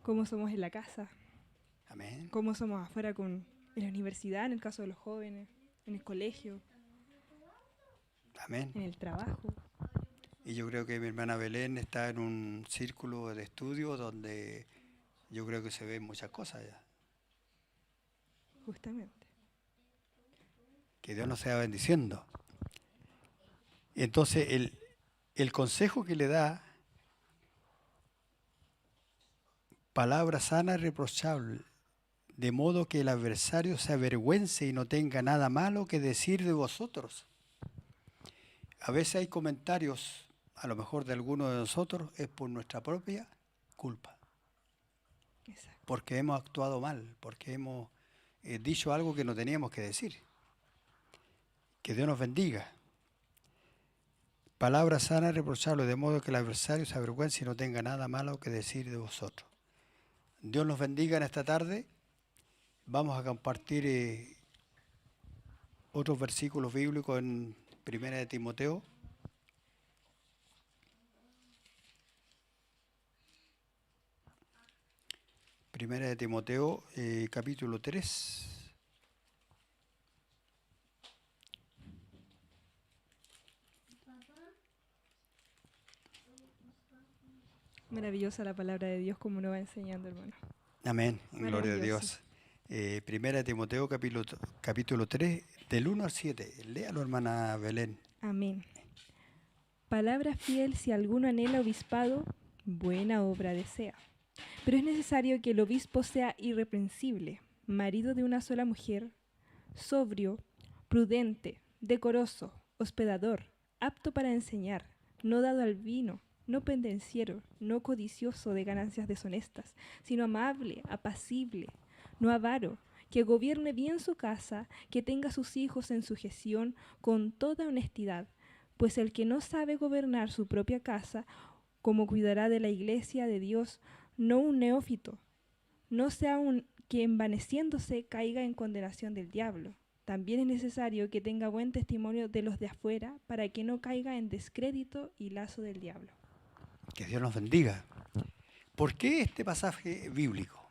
[SPEAKER 1] ¿Cómo somos en la casa?
[SPEAKER 2] Amén.
[SPEAKER 1] ¿Cómo somos afuera en la universidad, en el caso de los jóvenes, en el colegio?
[SPEAKER 2] Amén.
[SPEAKER 1] En el trabajo.
[SPEAKER 2] Y yo creo que mi hermana Belén está en un círculo de estudio donde yo creo que se ven muchas cosas ya.
[SPEAKER 1] Justamente.
[SPEAKER 2] Que Dios nos sea bendiciendo. Entonces, el consejo que le da, palabra sana y reprochable, de modo que el adversario se avergüence y no tenga nada malo que decir de vosotros. A veces hay comentarios, a lo mejor de alguno de nosotros, es por nuestra propia culpa.
[SPEAKER 1] Exacto.
[SPEAKER 2] Porque hemos actuado mal, porque hemos dicho algo que no teníamos que decir. Que Dios nos bendiga. Palabra sana y reprochable, de modo que el adversario se avergüence y no tenga nada malo que decir de vosotros. Dios nos bendiga en esta tarde. Vamos a compartir otros versículos bíblicos en Primera de Timoteo. Primera de Timoteo, capítulo 3.
[SPEAKER 1] Maravillosa la palabra de Dios, como nos va enseñando, hermano.
[SPEAKER 2] Amén, gloria a Dios. Primera de Timoteo, capítulo 3, del 1 al 7. Léalo, hermana Belén.
[SPEAKER 1] Amén. Palabra fiel, si alguno anhela obispado, buena obra desea. Pero es necesario que el obispo sea irreprensible, marido de una sola mujer, sobrio, prudente, decoroso, hospedador, apto para enseñar, no dado al vino, no pendenciero, no codicioso de ganancias deshonestas, sino amable, apacible, no avaro, que gobierne bien su casa, que tenga sus hijos en sujeción con toda honestidad, pues el que no sabe gobernar su propia casa, ¿cómo cuidará de la iglesia de Dios, no un neófito. No sea un que envaneciéndose caiga en condenación del diablo. También es necesario que tenga buen testimonio de los de afuera para que no caiga en descrédito y lazo del diablo.
[SPEAKER 2] Que Dios nos bendiga. ¿Por qué este pasaje bíblico?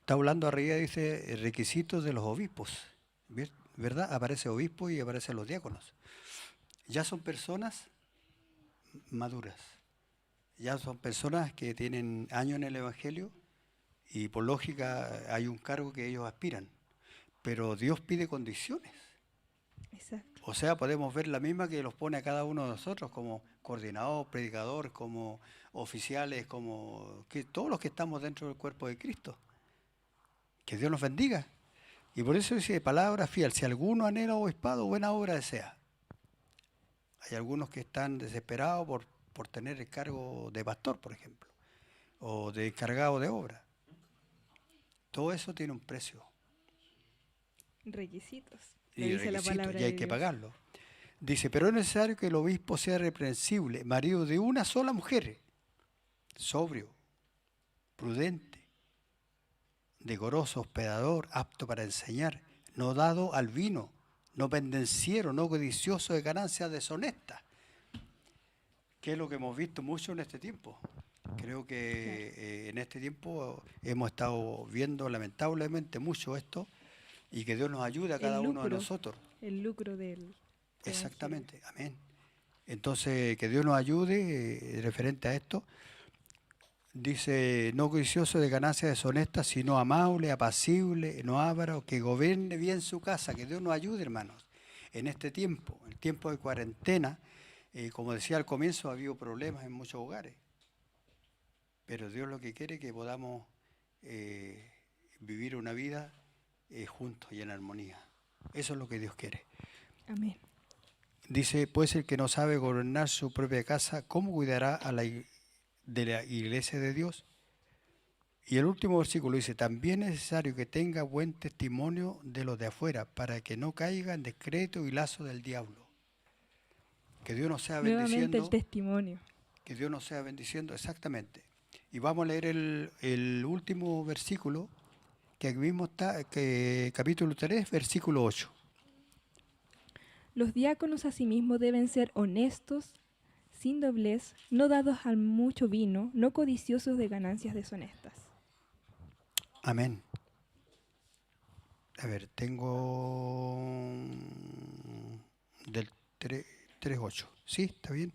[SPEAKER 2] Está hablando arriba, dice, requisitos de los obispos. ¿Verdad? Aparece obispo y aparecen los diáconos. Ya son personas maduras. Ya son personas que tienen años en el Evangelio y por lógica hay un cargo que ellos aspiran. Pero Dios pide condiciones.
[SPEAKER 1] Exacto.
[SPEAKER 2] O sea, podemos ver la misma que los pone a cada uno de nosotros como coordinador, predicador, como oficiales, como todos los que estamos dentro del cuerpo de Cristo. Que Dios nos bendiga. Y por eso dice palabra fiel, si alguno anhela obispado, buena obra desea. Hay algunos que están desesperados por tener el cargo de pastor, por ejemplo, o de encargado de obra. Todo eso tiene un precio.
[SPEAKER 1] Requisitos.
[SPEAKER 2] Y
[SPEAKER 1] Dice la palabra
[SPEAKER 2] hay
[SPEAKER 1] de
[SPEAKER 2] que
[SPEAKER 1] Dios.
[SPEAKER 2] pagarlo. Dice, pero es necesario que el obispo sea reprensible, marido de una sola mujer, sobrio, prudente, decoroso, hospedador, apto para enseñar, no dado al vino, no pendenciero, no codicioso de ganancias deshonestas. Que es lo que hemos visto mucho en este tiempo. Creo que en este tiempo hemos estado viendo lamentablemente mucho esto y que Dios nos ayude a cada uno de nosotros.
[SPEAKER 1] El lucro del
[SPEAKER 2] Exactamente, amén. Entonces, que Dios nos ayude referente a esto. Dice, no codicioso de ganancias deshonestas, sino amable, apacible, no avaro, que gobierne bien su casa. Que Dios nos ayude, hermanos. En este tiempo, el tiempo de cuarentena, como decía al comienzo, ha habido problemas en muchos hogares. Pero Dios lo que quiere es que podamos vivir una vida juntos y en armonía. Eso es lo que Dios quiere.
[SPEAKER 1] Amén.
[SPEAKER 2] Dice, pues el que no sabe gobernar su propia casa, ¿cómo cuidará de la iglesia de Dios? Y el último versículo dice, también es necesario que tenga buen testimonio de los de afuera, para que no caiga en decreto y lazo del diablo. Que Dios nos sea
[SPEAKER 1] Nuevamente
[SPEAKER 2] bendiciendo.
[SPEAKER 1] el testimonio.
[SPEAKER 2] Que Dios nos sea bendiciendo, exactamente. Y vamos a leer el último versículo, que aquí mismo está, capítulo 3, versículo 8.
[SPEAKER 1] Los diáconos asimismo deben ser honestos, sin doblez, no dados al mucho vino, no codiciosos de ganancias deshonestas.
[SPEAKER 2] Amén. A ver, tengo del 3.8. ¿Sí? ¿Está bien?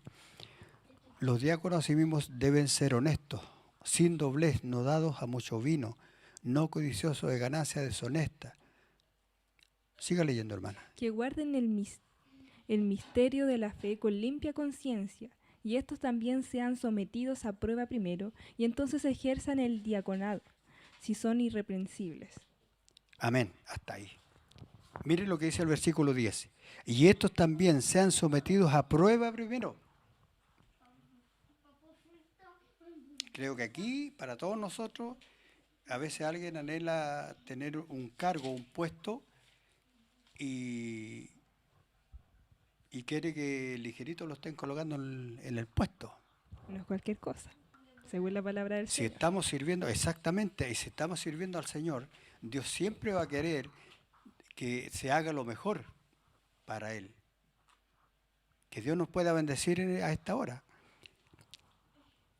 [SPEAKER 2] Los diáconos asimismo deben ser honestos, sin doblez, no dados a mucho vino, no codiciosos de ganancias deshonestas. Siga leyendo, hermana.
[SPEAKER 1] Que guarden el misterio de la fe con limpia conciencia, y estos también sean sometidos a prueba primero, y entonces ejerzan el diaconado, si son irreprensibles.
[SPEAKER 2] Amén, hasta ahí. Miren lo que dice el versículo 10. Y estos también sean sometidos a prueba primero. Creo que aquí, para todos nosotros, a veces alguien anhela tener un cargo, un puesto, y quiere que ligerito lo estén colocando en el puesto.
[SPEAKER 1] No es cualquier cosa, según la palabra del
[SPEAKER 2] Si
[SPEAKER 1] Señor.
[SPEAKER 2] estamos sirviendo, exactamente, y si estamos sirviendo al Señor, Dios siempre va a querer que se haga lo mejor para Él. Que Dios nos pueda bendecir a esta hora.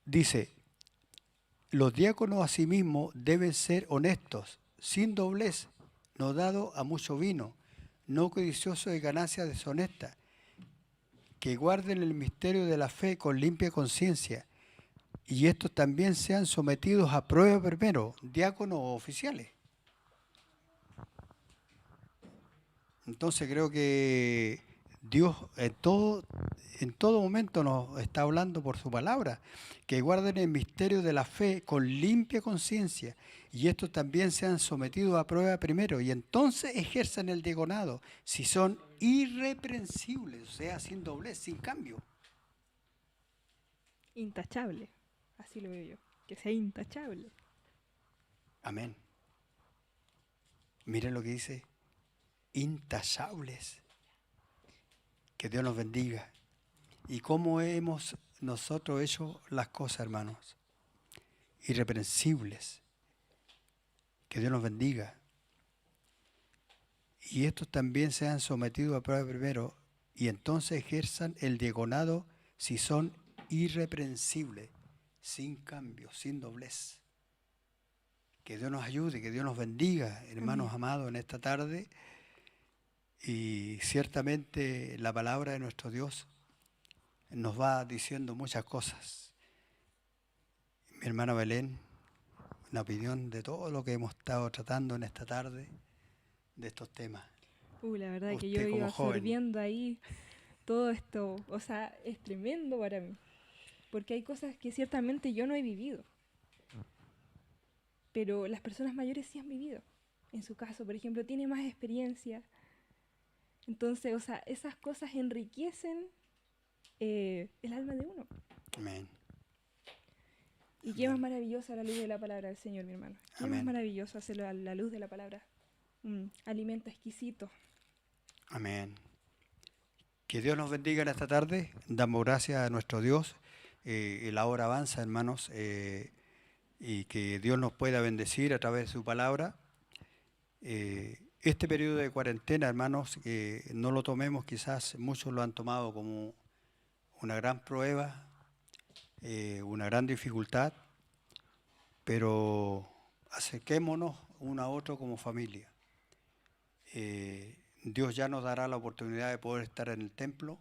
[SPEAKER 2] Dice, los diáconos asimismo deben ser honestos, sin doblez, no dado a mucho vino, no codiciosos de ganancias deshonestas, que guarden el misterio de la fe con limpia conciencia, y estos también sean sometidos a prueba primero, diáconos o oficiales. Entonces creo que Dios en todo momento nos está hablando por su palabra, que guarden el misterio de la fe con limpia conciencia, y estos también sean sometidos a prueba primero, y entonces ejerzan el diaconado, si son irreprensibles, o sea, sin doblez, sin cambio.
[SPEAKER 1] Intachable, así lo veo yo, que sea intachable.
[SPEAKER 2] Amén. Miren lo que dice, intachables. Que Dios nos bendiga. ¿Y cómo hemos nosotros hecho las cosas, hermanos? irreprensibles. Que Dios nos bendiga. Y estos también sean sometidos a prueba primero, y entonces ejerzan el diaconado si son irreprensibles, sin cambio, sin doblez. Que Dios nos ayude, que Dios nos bendiga, hermanos amados, en esta tarde. Y ciertamente la palabra de nuestro Dios nos va diciendo muchas cosas. Mi hermana Belén, una opinión de todo lo que hemos estado tratando en esta tarde, de estos temas.
[SPEAKER 1] La verdad que
[SPEAKER 2] Usted
[SPEAKER 1] yo
[SPEAKER 2] como
[SPEAKER 1] iba
[SPEAKER 2] joven.
[SPEAKER 1] absorbiendo ahí todo esto. O sea, es tremendo para mí. Porque hay cosas que ciertamente yo no he vivido. Pero las personas mayores sí han vivido. En su caso, por ejemplo, tiene más experiencia. Entonces, o sea, esas cosas enriquecen el alma de uno.
[SPEAKER 2] Amén.
[SPEAKER 1] Y qué más maravillosa la luz de la palabra del Señor, mi hermano. Qué
[SPEAKER 2] Amén.
[SPEAKER 1] más maravilloso hacerlo a la luz de la palabra. Un alimento exquisito.
[SPEAKER 2] Amén. Que Dios nos bendiga en esta tarde. Damos gracias a nuestro Dios. La hora avanza, hermanos, y que Dios nos pueda bendecir a través de su palabra. Este periodo de cuarentena, hermanos, no lo tomemos, quizás muchos lo han tomado como una gran prueba, una gran dificultad, pero acerquémonos uno a otro como familia. Dios ya nos dará la oportunidad de poder estar en el templo,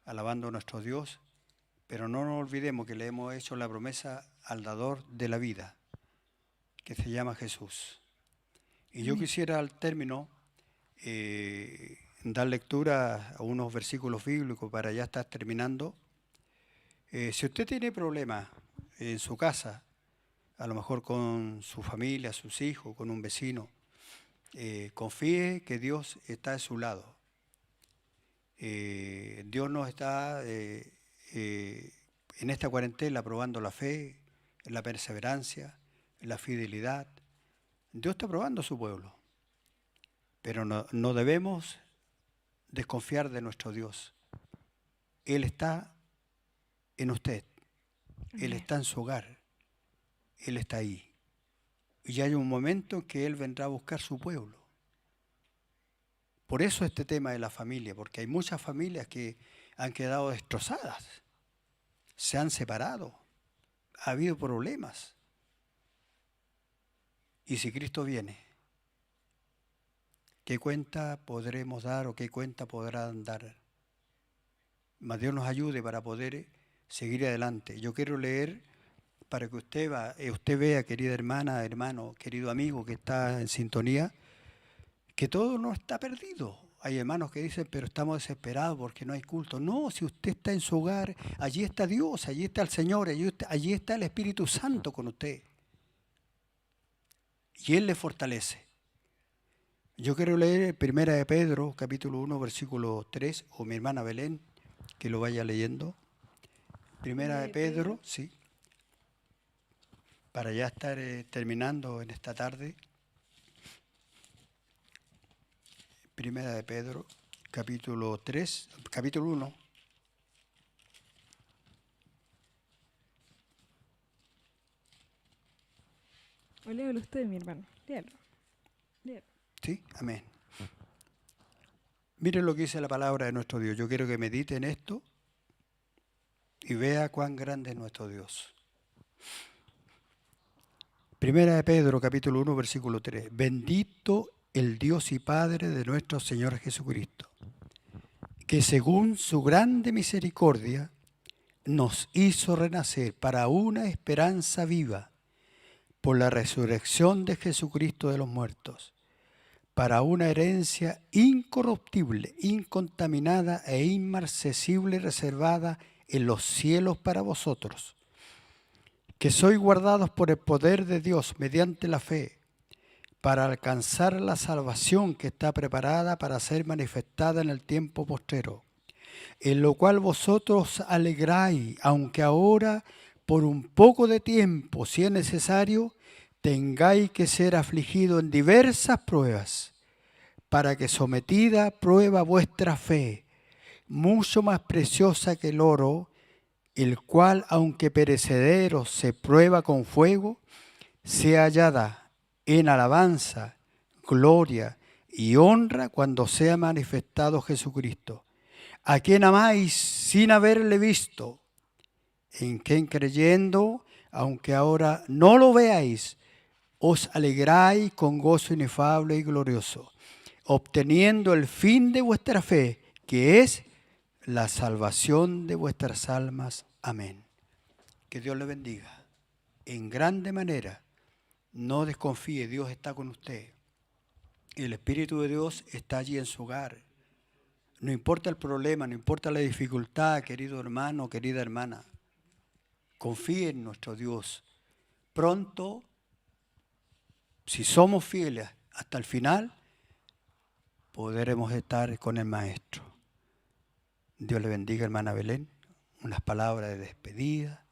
[SPEAKER 2] alabando a nuestro Dios, pero no nos olvidemos que le hemos hecho la promesa al dador de la vida, que se llama Jesús. Y yo quisiera al término dar lectura a unos versículos bíblicos para ya estar terminando. Si usted tiene problemas en su casa, a lo mejor con su familia, sus hijos, con un vecino, confíe que Dios está de su lado. Dios nos está en esta cuarentena probando la fe, la perseverancia, la fidelidad. Dios está probando a su pueblo, pero no debemos desconfiar de nuestro Dios. Él está en usted, Él está en su hogar, Él está ahí. Y hay un momento en que Él vendrá a buscar su pueblo. Por eso este tema de la familia, porque hay muchas familias que han quedado destrozadas, se han separado, ha habido problemas. Y si Cristo viene, ¿qué cuenta podremos dar o qué cuenta podrán dar? Mas Dios nos ayude para poder seguir adelante. Yo quiero leer para que usted vea, querida hermana, hermano, querido amigo que está en sintonía, que todo no está perdido. Hay hermanos que dicen, pero estamos desesperados porque no hay culto. No, si usted está en su hogar, allí está Dios, allí está el Señor, allí está el Espíritu Santo con usted. Y Él le fortalece. Yo quiero leer 1 de Pedro, capítulo 1, versículo 3, o mi hermana Belén, que lo vaya leyendo. 1 de Pedro, sí, para ya estar terminando en esta tarde. 1 de Pedro, capítulo 3, capítulo 1.
[SPEAKER 1] O léalo usted, mi hermano. Léalo.
[SPEAKER 2] Sí, amén. Miren lo que dice la palabra de nuestro Dios. Yo quiero que mediten esto y vea cuán grande es nuestro Dios. 1 de Pedro, capítulo 1, versículo 3. Bendito el Dios y Padre de nuestro Señor Jesucristo, que según su grande misericordia nos hizo renacer para una esperanza viva por la resurrección de Jesucristo de los muertos, para una herencia incorruptible, incontaminada e inmarcesible reservada en los cielos para vosotros, que sois guardados por el poder de Dios mediante la fe, para alcanzar la salvación que está preparada para ser manifestada en el tiempo postrero, en lo cual vosotros alegráis, aunque ahora por un poco de tiempo, si es necesario, tengáis que ser afligidos en diversas pruebas, para que sometida a prueba vuestra fe, mucho más preciosa que el oro, el cual, aunque perecedero, se prueba con fuego, sea hallada en alabanza, gloria y honra cuando sea manifestado Jesucristo, a quien amáis sin haberle visto, en quien creyendo, aunque ahora no lo veáis, os alegráis con gozo inefable y glorioso, obteniendo el fin de vuestra fe, que es la salvación de vuestras almas. Amén. Que Dios le bendiga en grande manera. No desconfíe, Dios está con usted. El Espíritu de Dios está allí en su hogar. No importa el problema, no importa la dificultad, querido hermano, querida hermana. Confíe en nuestro Dios. Pronto, si somos fieles hasta el final, podremos estar con el Maestro. Dios le bendiga, hermana Belén. Unas palabras de despedida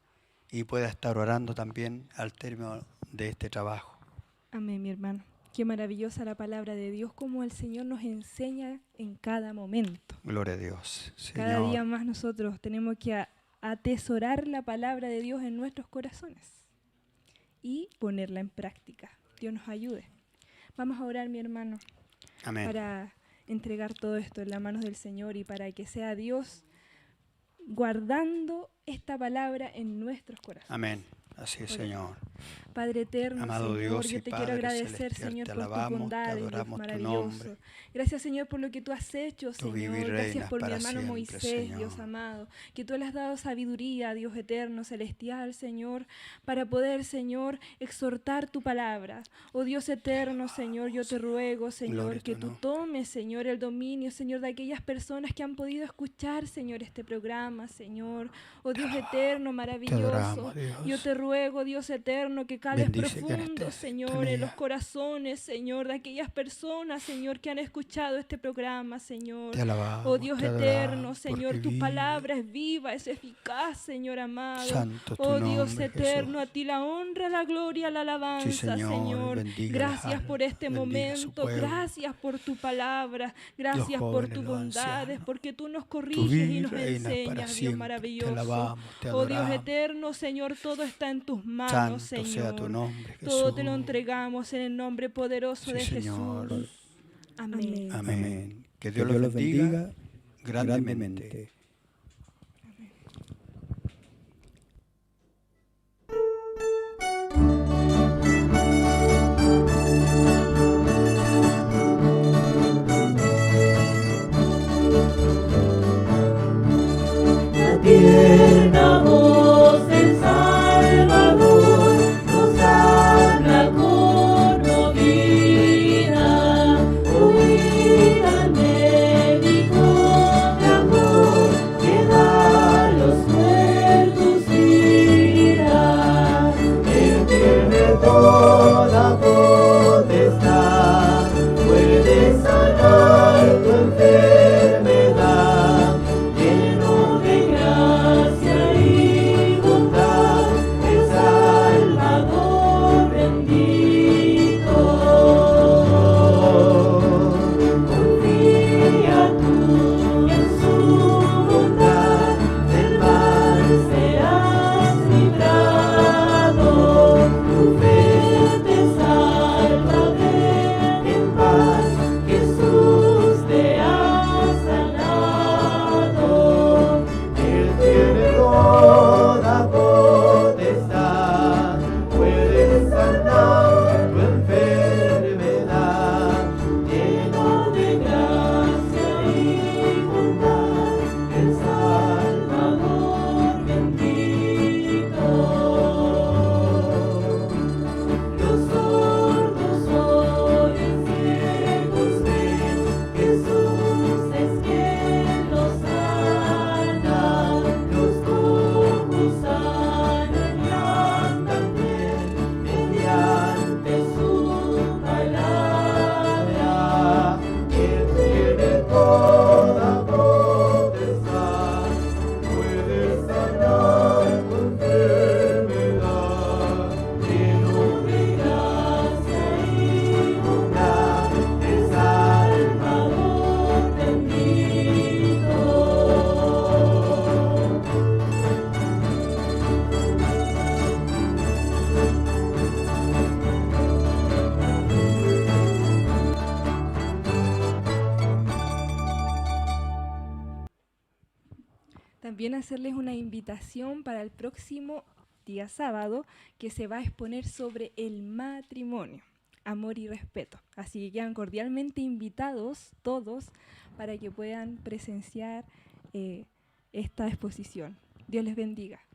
[SPEAKER 2] y pueda estar orando también al término de este trabajo.
[SPEAKER 1] Amén, mi hermano. Qué maravillosa la palabra de Dios, como el Señor nos enseña en cada momento.
[SPEAKER 2] Gloria a Dios. Señor.
[SPEAKER 1] Cada día más nosotros tenemos que atesorar la palabra de Dios en nuestros corazones y ponerla en práctica. Dios nos ayude. Vamos a orar, mi hermano,
[SPEAKER 2] Amén.
[SPEAKER 1] para entregar todo esto en las manos del Señor y para que sea Dios guardando esta palabra en nuestros corazones.
[SPEAKER 2] Amén. Así es, Señor.
[SPEAKER 1] Padre eterno,
[SPEAKER 2] Amado
[SPEAKER 1] Señor,
[SPEAKER 2] Dios
[SPEAKER 1] yo
[SPEAKER 2] y
[SPEAKER 1] te
[SPEAKER 2] Padre
[SPEAKER 1] quiero agradecer,
[SPEAKER 2] celestial,
[SPEAKER 1] Señor,
[SPEAKER 2] te
[SPEAKER 1] por tus
[SPEAKER 2] alabamos,
[SPEAKER 1] bondades,
[SPEAKER 2] te
[SPEAKER 1] Dios
[SPEAKER 2] adoramos tu
[SPEAKER 1] maravilloso.
[SPEAKER 2] nombre.
[SPEAKER 1] Gracias, Señor, por lo que tú has hecho,
[SPEAKER 2] Tú vives y
[SPEAKER 1] Señor. Gracias
[SPEAKER 2] reinas
[SPEAKER 1] por mi
[SPEAKER 2] para
[SPEAKER 1] hermano
[SPEAKER 2] siempre,
[SPEAKER 1] Moisés,
[SPEAKER 2] Señor.
[SPEAKER 1] Dios amado, que tú le has dado sabiduría, Dios eterno, celestial, Señor, para poder, Señor, exhortar tu palabra. Oh Dios eterno, Señor, yo te ruego, Señor,
[SPEAKER 2] Gloria a
[SPEAKER 1] que
[SPEAKER 2] tu
[SPEAKER 1] tú
[SPEAKER 2] nombre.
[SPEAKER 1] tomes, Señor, el dominio, Señor, de aquellas personas que han podido escuchar, Señor, este programa, Señor. Oh Dios eterno, maravilloso.
[SPEAKER 2] adoramos, Dios.
[SPEAKER 1] Yo te ruego, Dios eterno, que cales
[SPEAKER 2] Bendice que en
[SPEAKER 1] profundo,
[SPEAKER 2] este
[SPEAKER 1] Señor, en
[SPEAKER 2] día.
[SPEAKER 1] los corazones, Señor, de aquellas personas, Señor, que han escuchado este programa, Señor.
[SPEAKER 2] Te alabamos,
[SPEAKER 1] Oh Dios
[SPEAKER 2] te
[SPEAKER 1] eterno,
[SPEAKER 2] adoramos,
[SPEAKER 1] Señor,
[SPEAKER 2] porque
[SPEAKER 1] tu
[SPEAKER 2] vive.
[SPEAKER 1] palabra es viva, es eficaz, Señor amado.
[SPEAKER 2] Santo tu
[SPEAKER 1] Oh Dios
[SPEAKER 2] nombre,
[SPEAKER 1] eterno,
[SPEAKER 2] Jesús.
[SPEAKER 1] a ti la honra, la gloria, la alabanza,
[SPEAKER 2] Sí, Señor, bendiga las
[SPEAKER 1] Gracias por
[SPEAKER 2] almas,
[SPEAKER 1] este
[SPEAKER 2] bendiga a su
[SPEAKER 1] momento,
[SPEAKER 2] pueblo.
[SPEAKER 1] gracias por tu palabra, gracias por
[SPEAKER 2] jóvenes,
[SPEAKER 1] tus
[SPEAKER 2] los
[SPEAKER 1] bondades,
[SPEAKER 2] ancianos.
[SPEAKER 1] porque tú nos
[SPEAKER 2] Tú
[SPEAKER 1] corriges
[SPEAKER 2] vives
[SPEAKER 1] y
[SPEAKER 2] y
[SPEAKER 1] nos
[SPEAKER 2] reinas para
[SPEAKER 1] enseñas, Dios
[SPEAKER 2] siempre. Te
[SPEAKER 1] maravilloso.
[SPEAKER 2] alabamos, te
[SPEAKER 1] Oh Dios
[SPEAKER 2] adoramos.
[SPEAKER 1] eterno, Señor, todo está en tus manos,
[SPEAKER 2] Santo
[SPEAKER 1] Señor.
[SPEAKER 2] sea tu nombre, Jesús.
[SPEAKER 1] Todo te lo entregamos en el nombre poderoso
[SPEAKER 2] Sí,
[SPEAKER 1] de
[SPEAKER 2] Señor.
[SPEAKER 1] Jesús. Amén.
[SPEAKER 2] Amén. Que Dios los bendiga grandemente.
[SPEAKER 3] La tierna voz del Salvador nos habla conmovida. Oíd al médico de amor
[SPEAKER 1] también hacerles una invitación para el próximo día sábado, que se va a exponer sobre el matrimonio, amor y respeto. Así que quedan cordialmente invitados todos para que puedan presenciar esta exposición. Dios les bendiga.